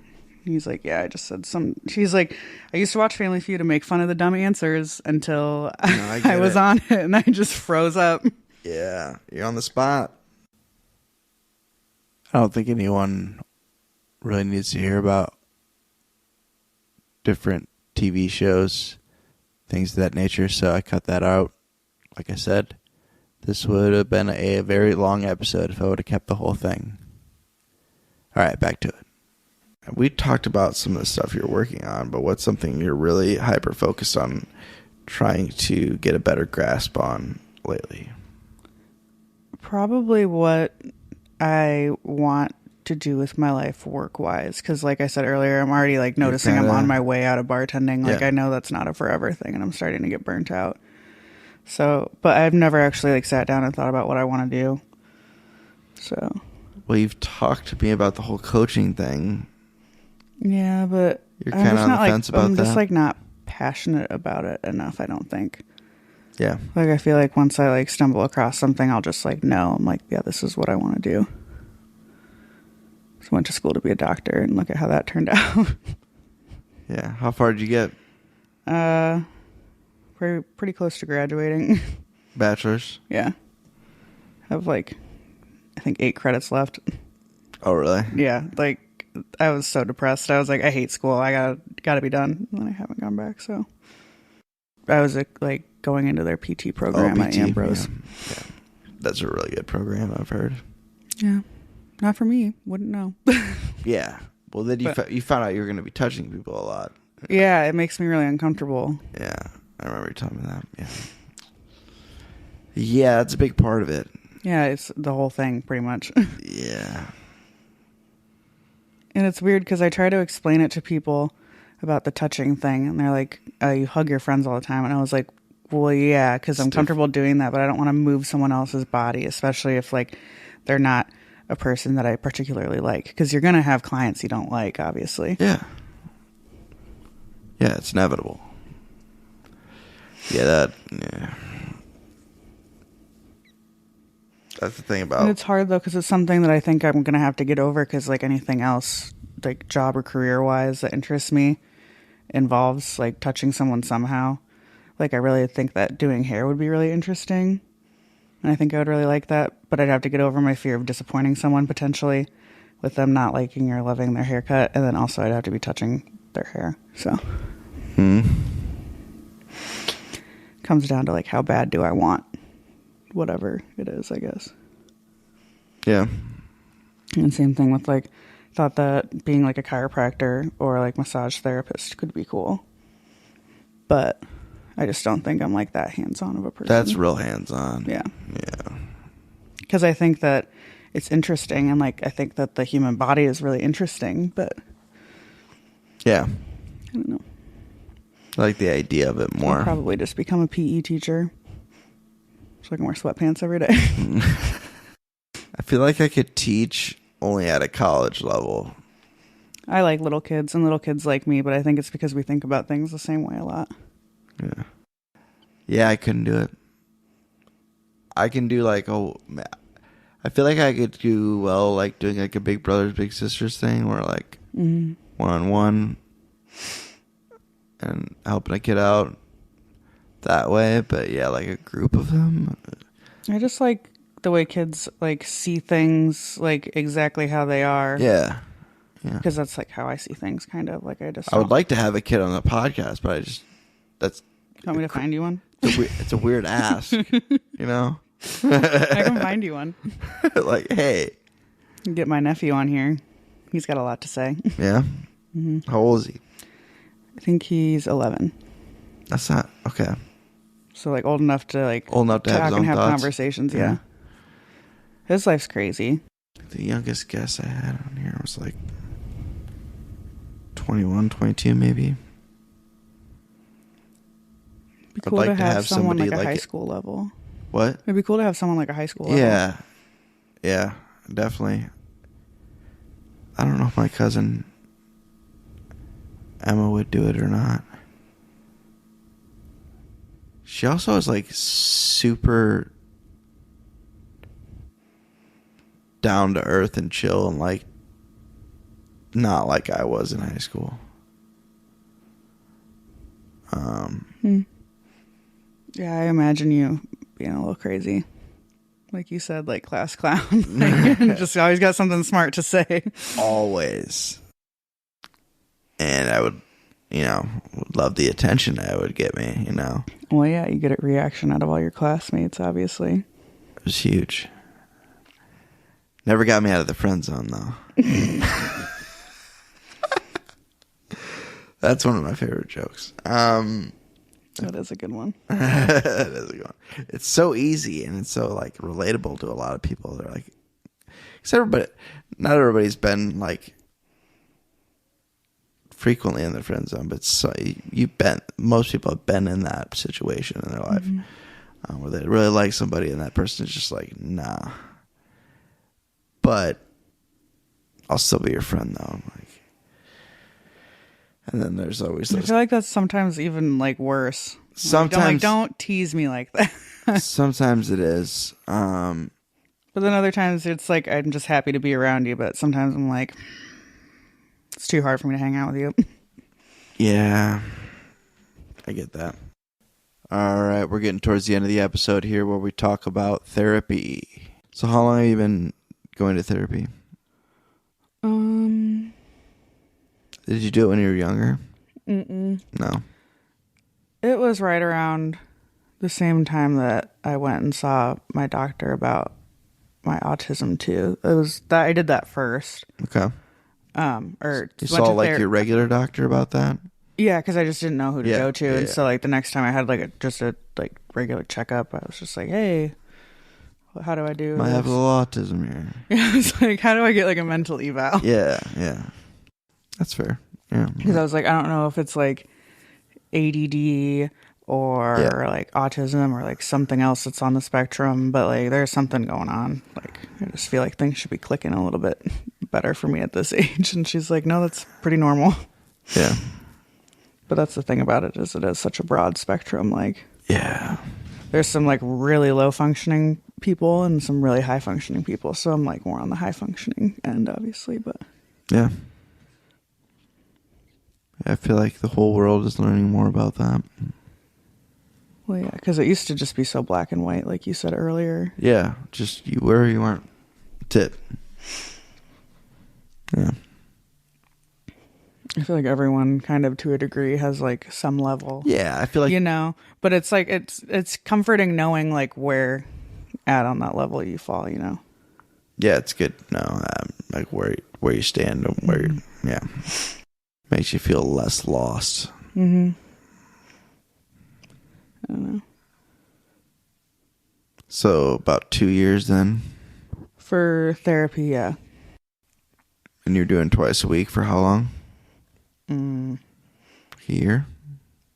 He's like, yeah, I just said some. She's like, I used to watch Family Feud to make fun of the dumb answers until I was on it, and I just froze up. Yeah, you're on the spot. I don't think anyone really needs to hear about different TV shows, things of that nature, so I cut that out. Like I said, this would have been a very long episode if I would have kept the whole thing. All right, back to it. We talked about some of the stuff you're working on, but what's something you're really hyper-focused on trying to get a better grasp on lately? Probably what I want to do with my life work-wise, because like I said earlier, I'm already like noticing I'm on my way out of bartending. Like I know that's not a forever thing, and I'm starting to get burnt out. So, but I've never actually like sat down and thought about what I want to do. So, well, you've talked to me about the whole coaching thing. Yeah, but you're kind of on the fence about that. I'm just like not passionate about it enough, I don't think. Yeah. Like I feel like once I like stumble across something, I'll just like know. I'm like, yeah, this is what I want to do. So I went to school to be a doctor, and look at how that turned out. Yeah. How far did you get? Pretty close to graduating. Bachelor's? Yeah. I have like, I think 8 credits left. Oh, really? Yeah. Like I was so depressed. I was like, I hate school. I gotta be done. And then I haven't gone back. So I was like going into their PT program at Ambrose. Yeah. That's a really good program, I've heard. Yeah. Not for me. Wouldn't know. Yeah. Well, then you found out you were going to be touching people a lot. Yeah, it makes me really uncomfortable. Yeah. I remember you telling me that. Yeah. Yeah, that's a big part of it. Yeah, it's the whole thing, pretty much. Yeah. And it's weird because I try to explain it to people about the touching thing, and they're like, you hug your friends all the time. And I was like, well, yeah, because I'm comfortable doing that, but I don't want to move someone else's body, especially if like they're not a person that I particularly like, because you're going to have clients you don't like, obviously. Yeah. Yeah, it's inevitable. Yeah. That's the thing about... And it's hard, though, because it's something that I think I'm going to have to get over, because like anything else, like job or career-wise that interests me involves like touching someone somehow. Like I really think that doing hair would be really interesting, and I think I would really like that, but I'd have to get over my fear of disappointing someone potentially with them not liking or loving their haircut, and then also I'd have to be touching their hair. So comes down to like how bad do I want whatever it is, I guess. Yeah. And same thing with like, thought that being like a chiropractor or like massage therapist could be cool, but I just don't think I'm like that hands-on of a person. That's real hands-on. Yeah. Yeah. Because I think that it's interesting, and like I think that the human body is really interesting, but yeah, I don't know. I like the idea of it more. I'll probably just become a PE teacher so I can wear sweatpants every day. I feel like I could teach only at a college level. I like little kids, and little kids like me, but I think it's because we think about things the same way a lot. Yeah. Yeah, I couldn't do it. I can do like, I feel like I could do well like doing like a big brothers, big sisters thing where like one-on-one and helping a kid out that way. But yeah, like a group of them. I just like the way kids like see things like exactly how they are. Yeah. Yeah. Because that's like how I see things, kind of. Like I would like to have a kid on the podcast, but that's... You want me to find you one? It's a weird ask, you know? I can find you one. Like, hey. Get my nephew on here. He's got a lot to say. Yeah? Mm-hmm. How old is he? I think he's 11. That's not... Okay. So, like, old enough to, like... Old enough to have his own have thoughts. Conversations, yeah. His life's crazy. The youngest guest I had on here was, like, 21, 22, maybe. It'd be cool to have someone like a high school level. What? It'd be cool to have someone like a high school level. Yeah. Yeah, definitely. I don't know if my cousin Emma would do it or not. She also is like super down to earth and chill and like not like I was in high school. Yeah, I imagine you being a little crazy. Like you said, like class clown. Like, just always got something smart to say. Always. And I would, would love the attention that would get me, Well, yeah, you get a reaction out of all your classmates, obviously. It was huge. Never got me out of the friend zone, though. That's one of my favorite jokes. That is a good one. That is a good one. It's so easy and it's so like relatable to a lot of people. They're like, not everybody's been like frequently in the friend zone, but most people have been in that situation in their life where they really like somebody and that person is just like, nah. But I'll still be your friend though. And then there's always those. I feel like that's sometimes even like worse. Sometimes don't tease me like that. Sometimes it is. But then other times it's like I'm just happy to be around you, but sometimes I'm like it's too hard for me to hang out with you. Yeah. I get that. All right, we're getting towards the end of the episode here where we talk about therapy. So how long have you been going to therapy? Did you do it when you were younger? Mm-mm. No. It was right around the same time that I went and saw my doctor about my autism too. It was that I did that first. Okay. Or you saw like your regular doctor about that? Yeah, because I just didn't know who to go to, and yeah. so like the next time I had like a regular checkup, I was just like, hey, how do I do? I have a little autism here. Yeah, I was like, how do I get like a mental eval? Yeah. That's fair. Yeah. Because I was like, I don't know if it's like ADD or like autism or like something else that's on the spectrum, but like there's something going on. Like I just feel like things should be clicking a little bit better for me at this age. And she's like, no, that's pretty normal. Yeah. But that's the thing about it is it is such a broad spectrum. Like, yeah, there's some like really low functioning people and some really high functioning people. So I'm like more on the high functioning end, obviously, but yeah. I feel like the whole world is learning more about that. Well, yeah, because it used to just be so black and white, like you said earlier. Yeah, just you were or you weren't. That's it. Yeah. I feel like everyone kind of to a degree has like some level. Yeah, I feel like but it's like it's comforting knowing like where at on that level you fall. Yeah, it's good to know like where you stand and where yeah, makes you feel less lost. Mm-hmm. I don't know. So about 2 years then for therapy, yeah. And you're doing twice a week for how long? A year?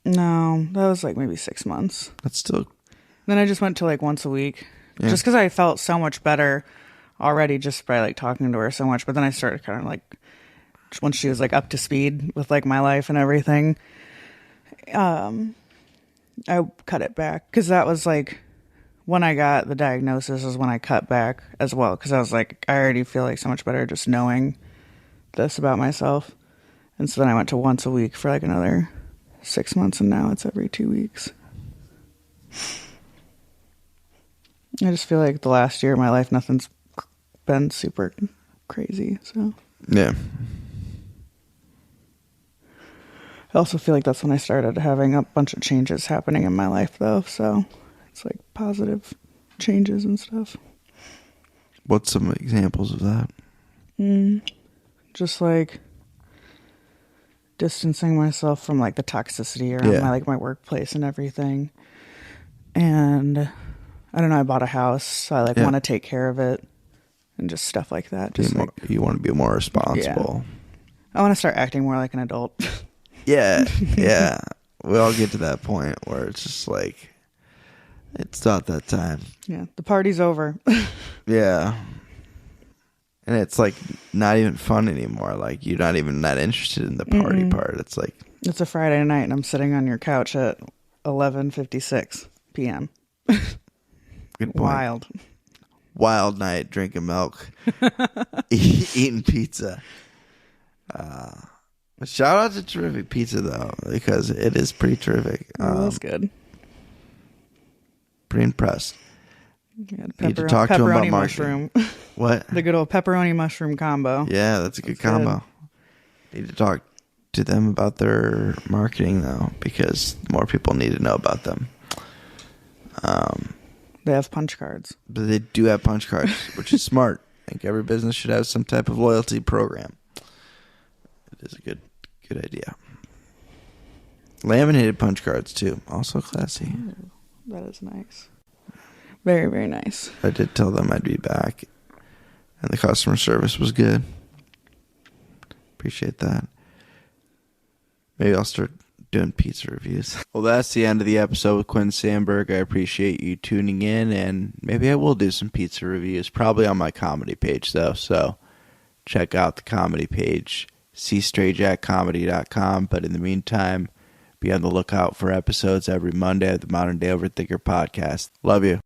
No, that was like maybe 6 months. That's still. Then I just went to like once a week, just because I felt so much better already just by like talking to her so much. But then I started kind of like once she was like up to speed with like my life and everything, I cut it back because that was like when I got the diagnosis is when I cut back as well because I was like I already feel like so much better just knowing this about myself. And so then I went to once a week for like another 6 months, and now it's every 2 weeks. I just feel like the last year of my life, nothing's been super crazy, so. Yeah. I also feel like that's when I started having a bunch of changes happening in my life, though, so it's like positive changes and stuff. What's some examples of that? Just like distancing myself from like the toxicity around my workplace and everything. And I don't know, I bought a house, so I want to take care of it and just stuff like that. Just you want to be more responsible. Yeah. I want to start acting more like an adult. Yeah. We all get to that point where it's just like it's not that time. Yeah, the party's over. Yeah. And it's like not even fun anymore. Like you're not even that interested in the party part. It's like it's a Friday night and I'm sitting on your couch at 11:56 p.m. Good point. Wild night, drinking milk, eating pizza. Shout out to Terrific Pizza, though, because it is pretty terrific. That's good. Pretty impressed. Need to talk to him about mushroom. What? The good old pepperoni mushroom combo. Yeah, that's a good combo. Need to talk to them about their marketing, though, because more people need to know about them. They have punch cards. But they do have punch cards, which is smart. I think every business should have some type of loyalty program. It is a good idea. Laminated punch cards, too. Also classy. Ooh, that is nice. Very, very nice. I did tell them I'd be back, and the customer service was good. Appreciate that. Maybe I'll start doing pizza reviews. Well, that's the end of the episode with Quinn Sandberg. I appreciate you tuning in, and maybe I will do some pizza reviews, probably on my comedy page, though. So check out the comedy page, cstrayjackcomedy.com. But in the meantime, be on the lookout for episodes every Monday of the Modern Day Overthinker podcast. Love you.